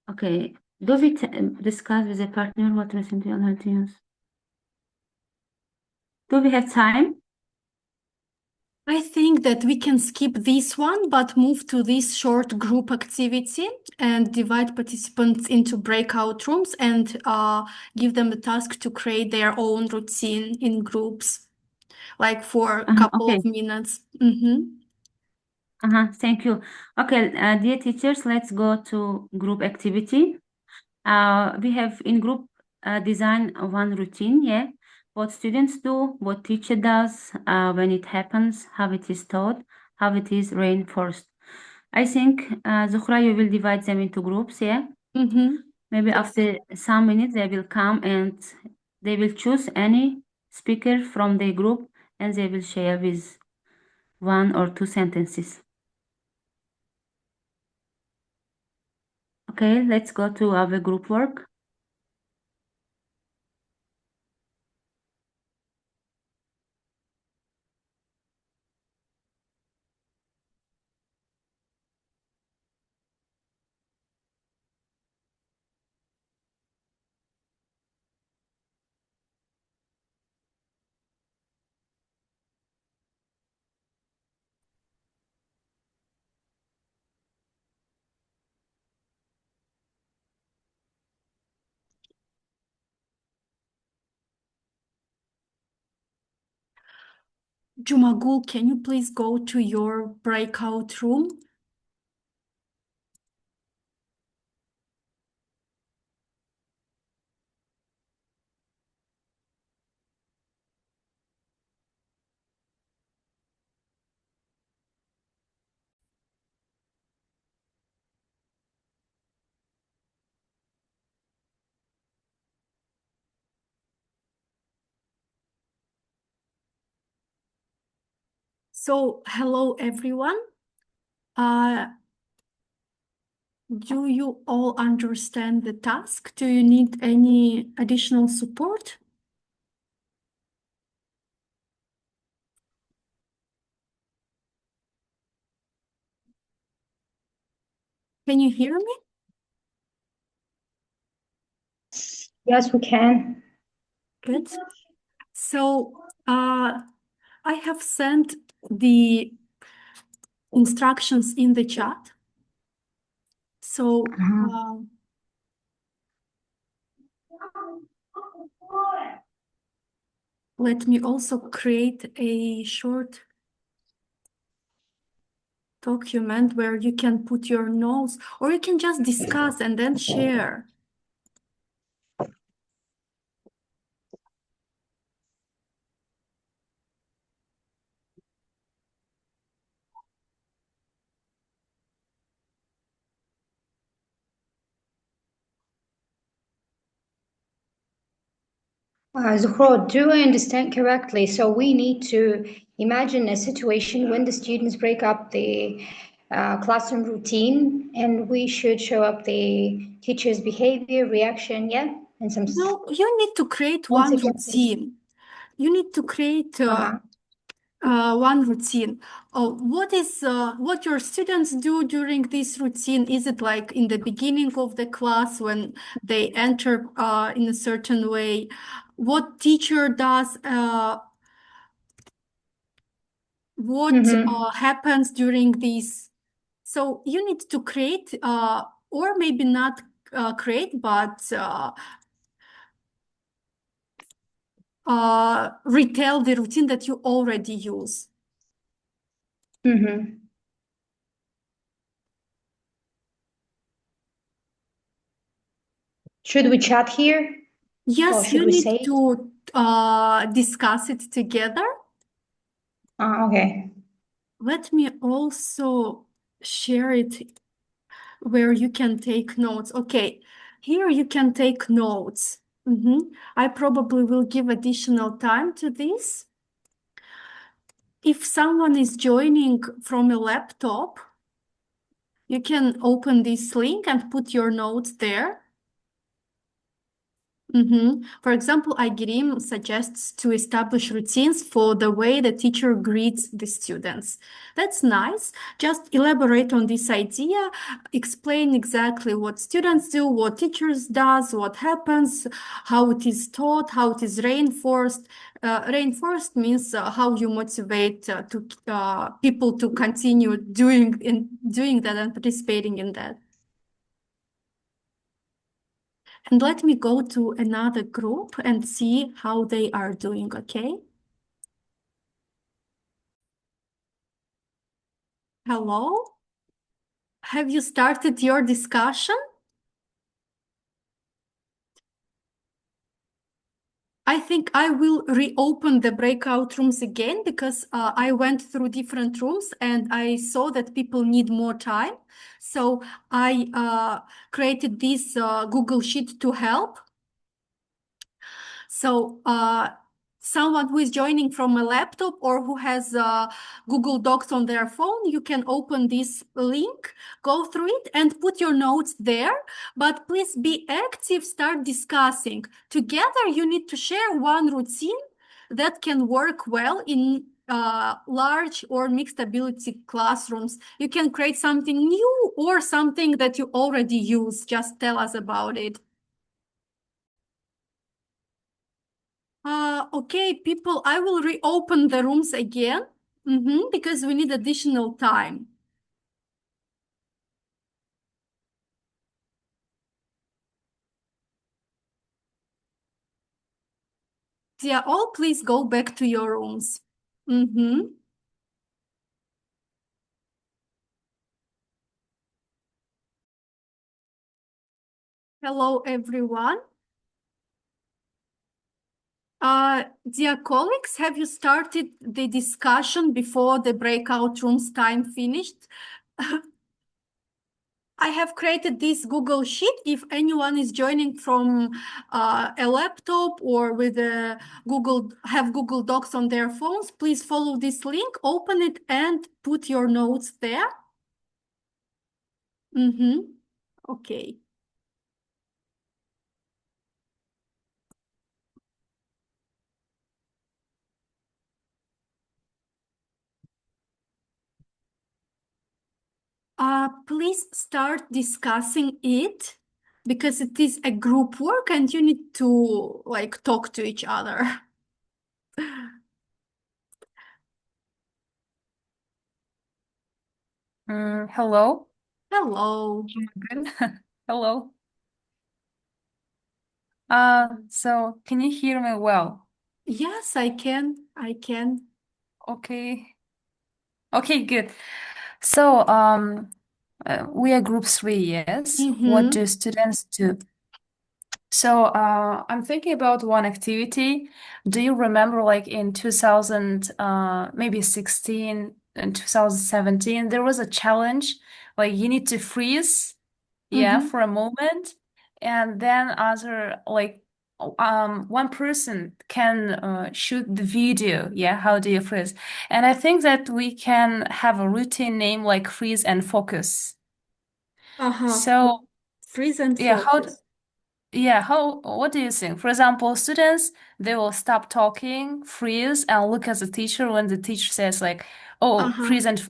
Okay. Do we discuss with a partner what recently on how to use? Do we have time? I think that we can skip this one, but move to this short group activity and divide participants into breakout rooms and give them the task to create their own routine in groups, like for a couple Okay. of minutes. Thank you. Okay, dear teachers, let's go to group activity. We have in group design one routine, yeah. What students do, what teacher does, when it happens, how it is taught, how it is reinforced. I think, Zuhra, you will divide them into groups, yeah? Maybe after some minutes they will come and they will choose any speaker from the group and they will share with 1 or 2 sentences. Okay, let's go to our group work. Jumagul, can you please go to your breakout room? So, hello everyone. Do you all understand the task? Do you need any additional support? Can you hear me? Yes, we can. Good. So, I have sent the instructions in the chat. So, let me also create a short document where you can put your notes, or you can just discuss and then share. Zuhra, do I understand correctly? So we need to imagine a situation when the students break up the classroom routine, and we should show up the teacher's behavior, reaction, yeah? And some. No, you need to create Once one again, routine. You need to create one routine. What your students do during this routine? Is it like in the beginning of the class when they enter in a certain way? What teacher does? What happens during this? So you need to create, or maybe not create, but retell the routine that you already use. Should we chat here? Yes, should you we need say it? to discuss it together. Okay. Let me also share it where you can take notes. Okay, here you can take notes. I probably will give additional time to this. If someone is joining from a laptop, you can open this link and put your notes there. For example, Aigerim suggests to establish routines for the way the teacher greets the students. That's nice. Just elaborate on this idea, explain exactly what students do, what teachers does, what happens, how it is taught, how it is reinforced. Reinforced means how you motivate people to continue doing that and participating in that. And let me go to another group and see how they are doing, okay? Hello? Have you started your discussion? I think I will reopen the breakout rooms again because I went through different rooms and I saw that people need more time. So I created this Google Sheet to help. So someone who is joining from a laptop or who has Google Docs on their phone, you can open this link, go through it and put your notes there. But please be active, start discussing. Together, you need to share one routine that can work well in large or mixed ability classrooms. You can create something new or something that you already use. Just tell us about it. Okay, people, I will reopen the rooms again because we need additional time. Yeah, all please go back to your rooms. Hello, everyone. Dear colleagues, have you started the discussion before the breakout rooms time finished? I have created this Google Sheet. If anyone is joining from a laptop or with a Google Docs on their phones, please follow this link, open it and put your notes there. Okay. Please start discussing it because it is a group work and you need to like talk to each other. Hello. Hello. Good. Hello. So can you hear me well? Yes, I can. Okay. Okay, good. So, we are group 3, yes? What do students do? So, I'm thinking about one activity. Do you remember, like in 2000, maybe 16 and 2017, there was a challenge, like you need to freeze, yeah, for a moment, and then one person can shoot the video, yeah, how do you freeze? And I think that we can have a routine name like freeze and focus. So, Freeze and yeah, focus. what do you think? For example, students, they will stop talking, freeze, and look at the teacher when the teacher says like, oh, freeze and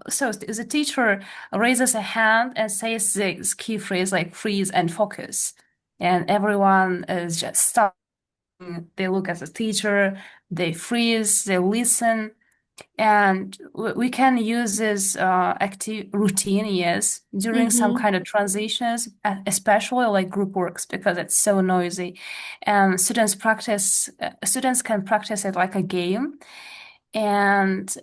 so the teacher raises a hand and says the key phrase like freeze and focus. And everyone is just stopping. They look at the teacher, they freeze, they listen. And we can use this active routine, yes, during some kind of transitions, especially like group works, because it's so noisy. And students can practice it like a game. And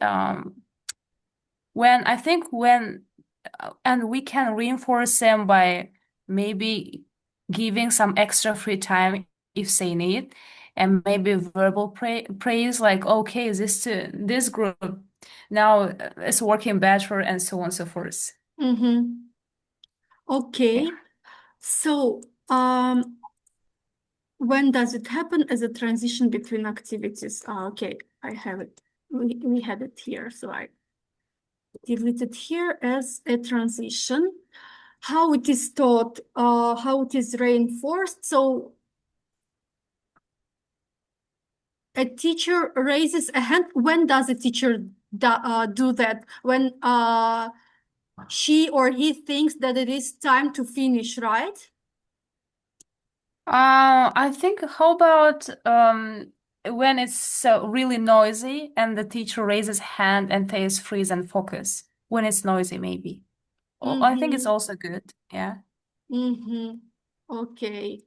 and we can reinforce them by maybe giving some extra free time if they need, and maybe verbal praise like, okay, this group now is working better, and so on and so forth. Okay. So, when does it happen as a transition between activities? Okay, I have it. We had it here, so I deleted here as a transition. How it is taught, how it is reinforced. So a teacher raises a hand. When does a teacher do that? When she or he thinks that it is time to finish, right? I think how about when it's so really noisy and the teacher raises hand and says freeze and focus when it's noisy maybe. I think it's also good. Yeah. Okay.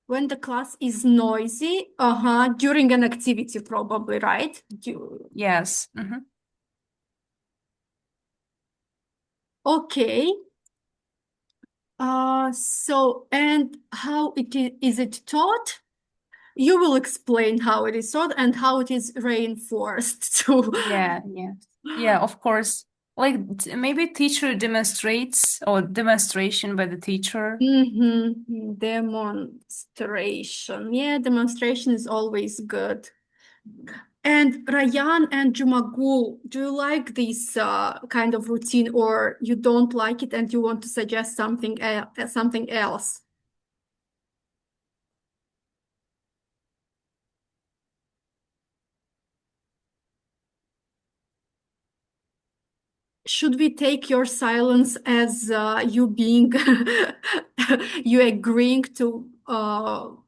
When the class is noisy, during an activity probably, right? Yes. Okay. So, and how is it taught? You will explain how it is taught and how it is reinforced too. Yeah, of course. Like maybe teacher demonstrates or demonstration by the teacher. Demonstration. Yeah, demonstration is always good. And Rayan and Jumagul, do you like this kind of routine, or you don't like it and you want to suggest something else? Should we take your silence as you being you agreeing to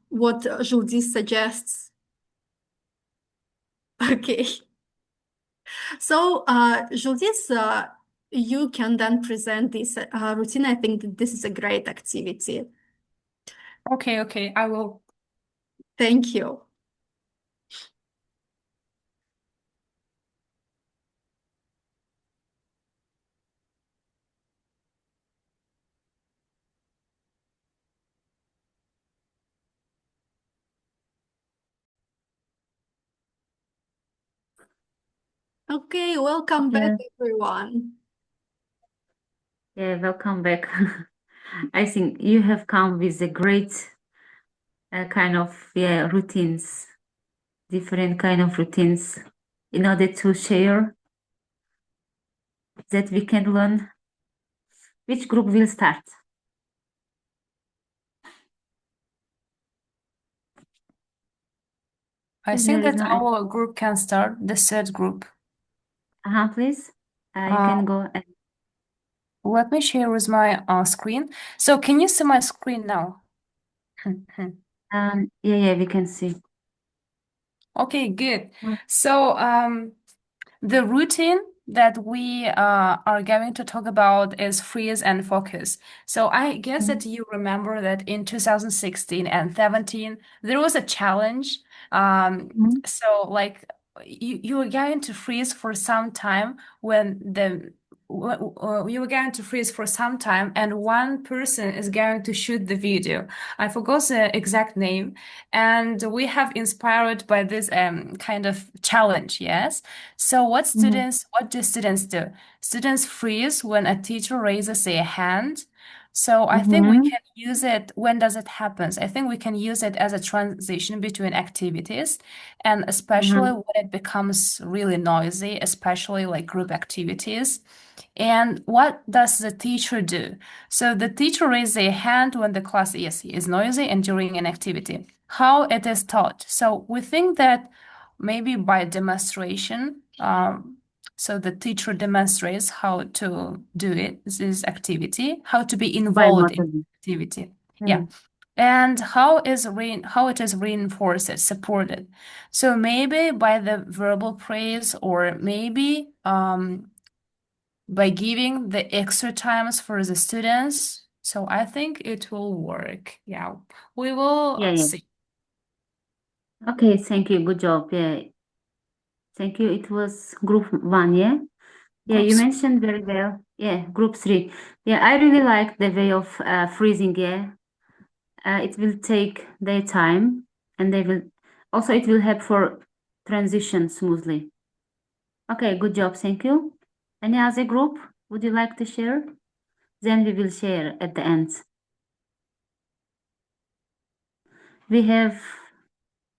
what Judith suggests? Okay. So Judith, you can then present this routine. I think that this is a great activity. Okay, I will. Thank you. Okay, welcome back, everyone. Yeah, welcome back. I think you have come with a great kind of routines, different kind of routines in order to share that we can learn. Which group will start? I think that our group can start, the third group. Please. You can go. Let me share with my screen. So can you see my screen now? Yeah, we can see. Okay, good. So the routine that we are going to talk about is freeze and focus. So I guess that you remember that in 2016 and 17 there was a challenge. So like you were going to freeze for some time when you were going to freeze for some time and one person is going to shoot the video. I forgot the exact name, and we have inspired by this kind of challenge, yes? So what do students do? Students freeze when a teacher raises a hand. So I think we can use it. When does it happen? I think we can use it as a transition between activities, and especially when it becomes really noisy, especially like group activities. And what does the teacher do? So the teacher raises a hand when the class is noisy and during an activity. How it is taught? So we think that maybe by demonstration, so the teacher demonstrates how to do it, this activity, how to be involved in the activity. Yeah. And how it is reinforced, supported. So maybe by the verbal praise, or maybe by giving the extra times for the students. So I think it will work. Yeah, we will see. Okay, thank you. Good job. Yeah. Thank you. It was group 1, yeah? Yeah, you mentioned very well. Yeah, group 3. Yeah, I really like the way of freezing, yeah. It will take their time, and it will help for transition smoothly. Okay, good job. Thank you. Any other group would you like to share? Then we will share at the end. we have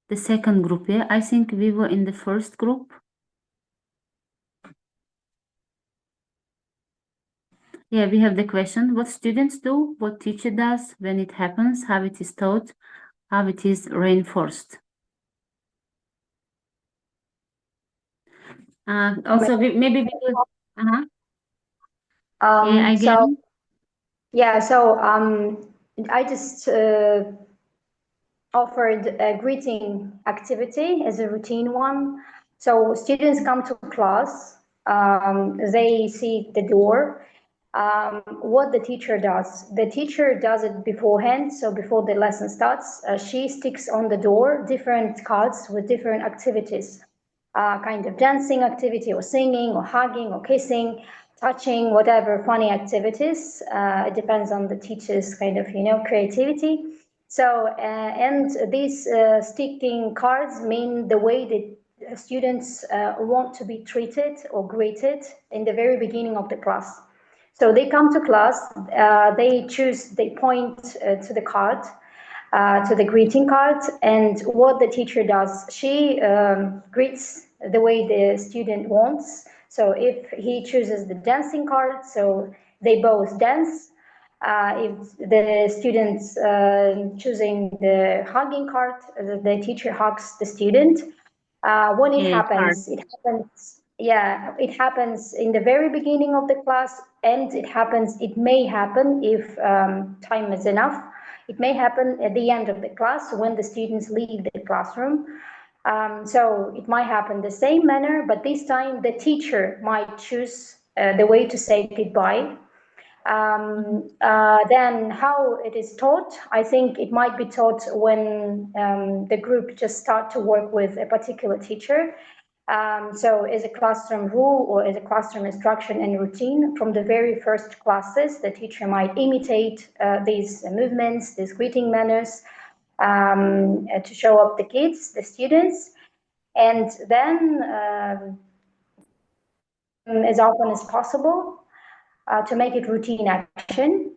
the second group, yeah? I think we were in the first group. Yeah, we have the question, what students do, what teacher does, when it happens, how it is taught, how it is reinforced. Also, maybe we will, yeah, again. I just offered a greeting activity as a routine one. So students come to class, they see the door. What the teacher does. The teacher does it beforehand, so before the lesson starts, she sticks on the door different cards with different activities, kind of dancing activity or singing or hugging or kissing, touching, whatever funny activities. It depends on the teacher's kind of, creativity. So, and these sticking cards mean the way that students want to be treated or greeted in the very beginning of the class. So they come to class, they point to the card, to the greeting card, and what the teacher does, she greets the way the student wants. So if he chooses the dancing card, so they both dance. If the student's choosing the hugging card, the teacher hugs the student. When it happens, it happens in the very beginning of the class, and it may happen if time is enough. It may happen at the end of the class when the students leave the classroom. So it might happen the same manner, but this time the teacher might choose the way to say goodbye. Then how it is taught, I think it might be taught when the group just start to work with a particular teacher. So as a classroom rule or as a classroom instruction and routine, from the very first classes, the teacher might imitate these movements, these greeting manners to show up the kids, the students. And then as often as possible, to make it routine action.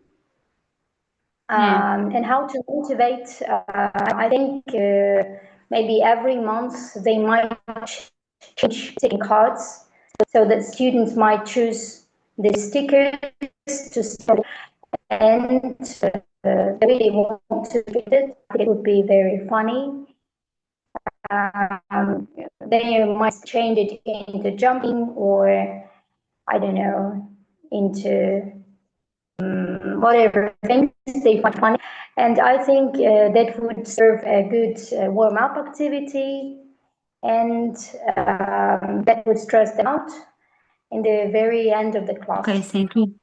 And how to motivate, I think maybe every month they might change sticking cards so that students might choose the stickers to start, and the way they want to read it. It would be very funny. They might change it into jumping, or I don't know, into whatever things they find funny. And I think that would serve a good warm-up activity, and that would stress them out in the very end of the class. Okay, thank you.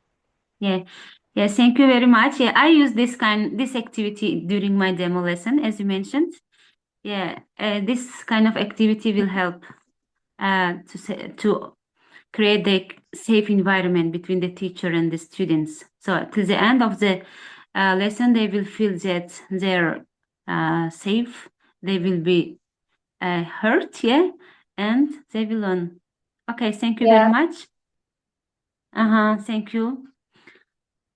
Yeah, thank you very much. Yeah, I use this activity during my demo lesson, as you mentioned. Yeah, this kind of activity will help to create the safe environment between the teacher and the students. So till the end of the lesson, they will feel that they're safe, they will be heard, and they will learn. Okay, thank you very much. Thank you.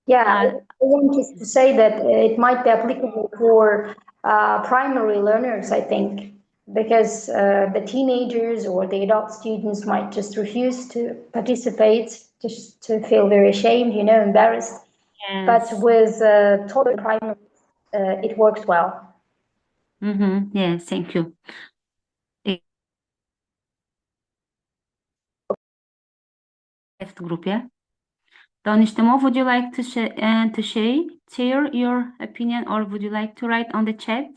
I want to say that it might be applicable for primary learners, I think, because the teenagers or the adult students might just refuse to participate, just to feel very ashamed, embarrassed. Yes. But with toddler primary, it works well. Yeah, thank you. Left group, yeah. Danıştemo, would you like to share your opinion, or would you like to write on the chat?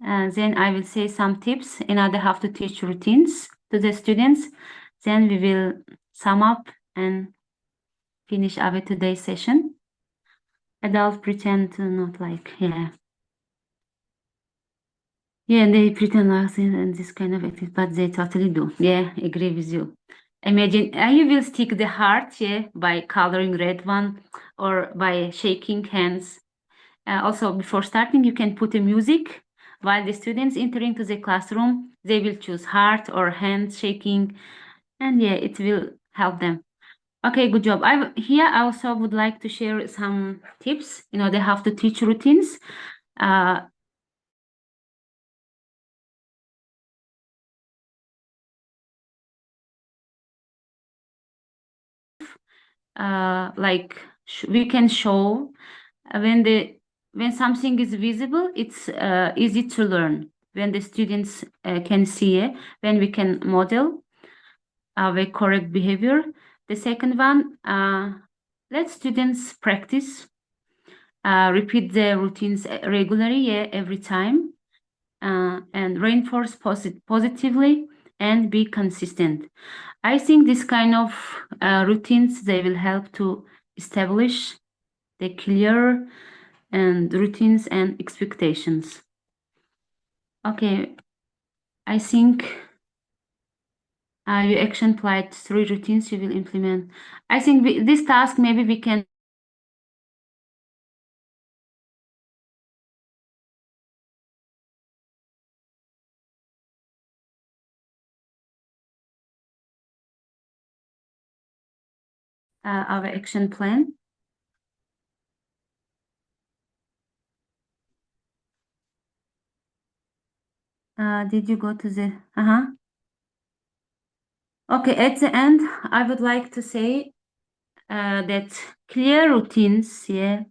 Then I will say some tips in order how to teach routines to the students. Then we will sum up and finish our today's session. Adults pretend to not like, they pretend like in this kind of activity, but they totally do. Yeah, agree with you. Imagine you will stick the heart, by coloring red one or by shaking hands. Also, before starting, you can put a music. While the students entering to the classroom, they will choose heart or hand shaking, and it will help them. Okay, good job. I also would like to share some tips, they have to teach routines. like we can show when something is visible, it's easy to learn. When the students can see it, when we can model the correct behavior. The second one, let students practice, repeat the routines regularly, every time, and reinforce positively and be consistent. I think this kind of routines, they will help to establish the clear and routines and expectations. Okay, I think you action applied 3 routines you will implement. I think this task, maybe we can our action plan. Did you go to the Okay, at the end, I would like to say that clear routines, they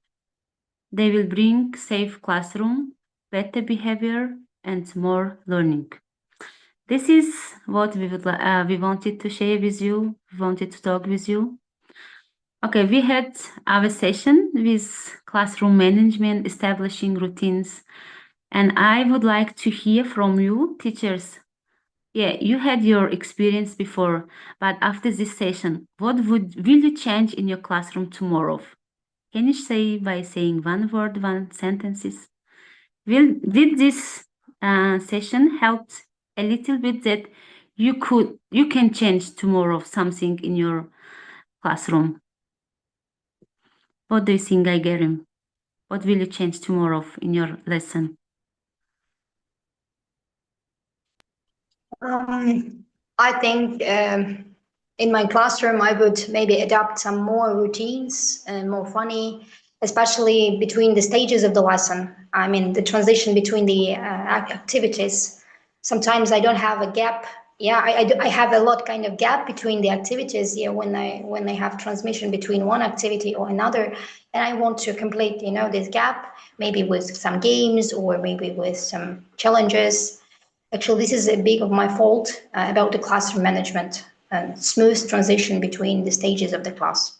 will bring safe classroom, better behavior, and more learning. This is what we wanted to share with you. We wanted to talk with you. Okay, we had our session with classroom management, establishing routines, and I would like to hear from you, teachers. Yeah, you had your experience before, but after this session, what will you change in your classroom tomorrow? Can you say by saying one word, one sentences? Did this session help a little bit that you can change tomorrow something in your classroom? What do you think, Aigerim? What will you change tomorrow in your lesson? I think in my classroom, I would maybe adopt some more routines and more funny, especially between the stages of the lesson. I mean, the transition between the activities. Sometimes I don't have a gap. Yeah, I have a lot kind of gap between the activities. Yeah, when I have transmission between one activity or another, and I want to complete, this gap maybe with some games or maybe with some challenges. Actually, this is a big of my fault about the classroom management and smooth transition between the stages of the class.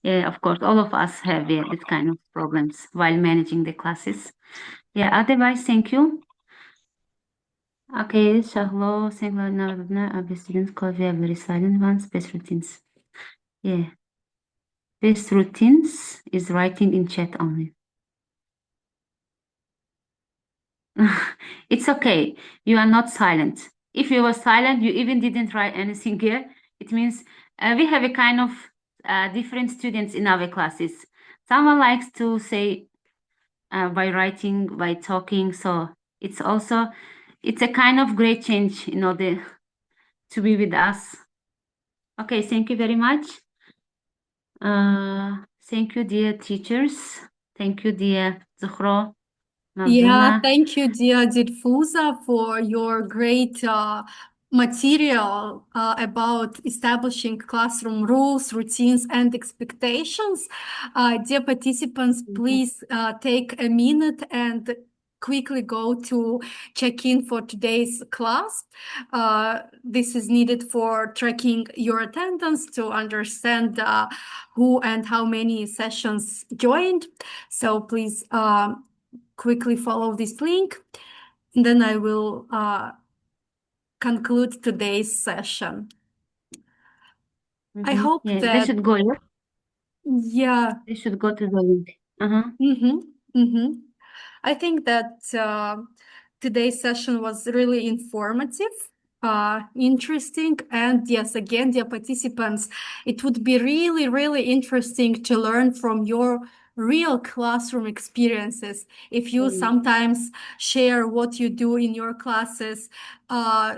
Yeah, of course, all of us have this kind of problems while managing the classes. Yeah, otherwise, thank you. Okay, Shahlo, thank you. Now, our students call we are very silent ones, best routines. Yeah. Best routines is writing in chat only. It's okay. You are not silent. If you were silent, you even didn't write anything here. It means we have a kind of different students in our classes. Someone likes to say by writing, by talking. So it's a kind of great change in order to be with us. Okay, thank you very much. Thank you, dear teachers. Thank you, dear Zuhro. Yeah, Mabzuna. thank you, dear Dilfuza, for your great material about establishing classroom rules, routines, and expectations. Dear participants, please take a minute and quickly go to check in for today's class. This is needed for tracking your attendance to understand who and how many sessions joined. So please quickly follow this link, and then I will conclude today's session. I hope Yeah, they that, should go. yeah, They should go to the link. I think that today's session was really informative, interesting, and yes, again, dear participants, it would be really, really interesting to learn from your real classroom experiences. If you sometimes share what you do in your classes,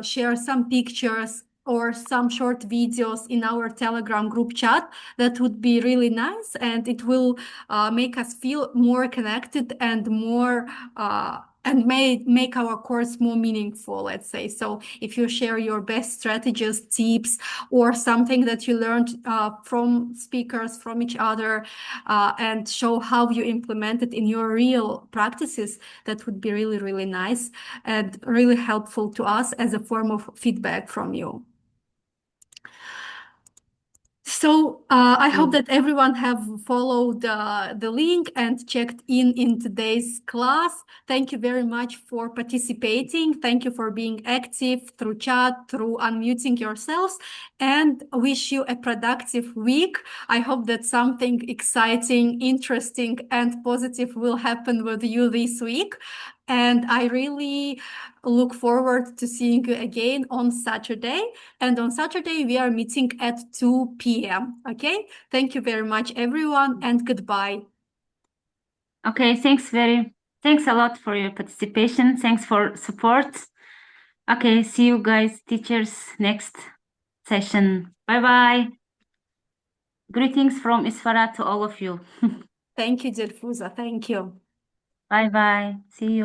share some pictures or some short videos in our Telegram group chat, that would be really nice, and it will make us feel more connected and more and make our course more meaningful, let's say. So if you share your best strategies, tips, or something that you learned from speakers, from each other, and show how you implement it in your real practices, that would be really, really nice and really helpful to us as a form of feedback from you. So I hope that everyone have followed the link and checked in today's class. Thank you very much for participating. Thank you for being active through chat, through unmuting yourselves, and wish you a productive week. I hope that something exciting, interesting, and positive will happen with you this week. And I really look forward to seeing you again on Saturday. And on Saturday, we are meeting at 2 p.m. Okay? Thank you very much, everyone, and goodbye. Okay, thanks a lot for your participation. Thanks for support. Okay, see you guys, teachers, next session. Bye-bye. Greetings from Isfara to all of you. Thank you, Dilfuza. Thank you. Bye-bye. See you.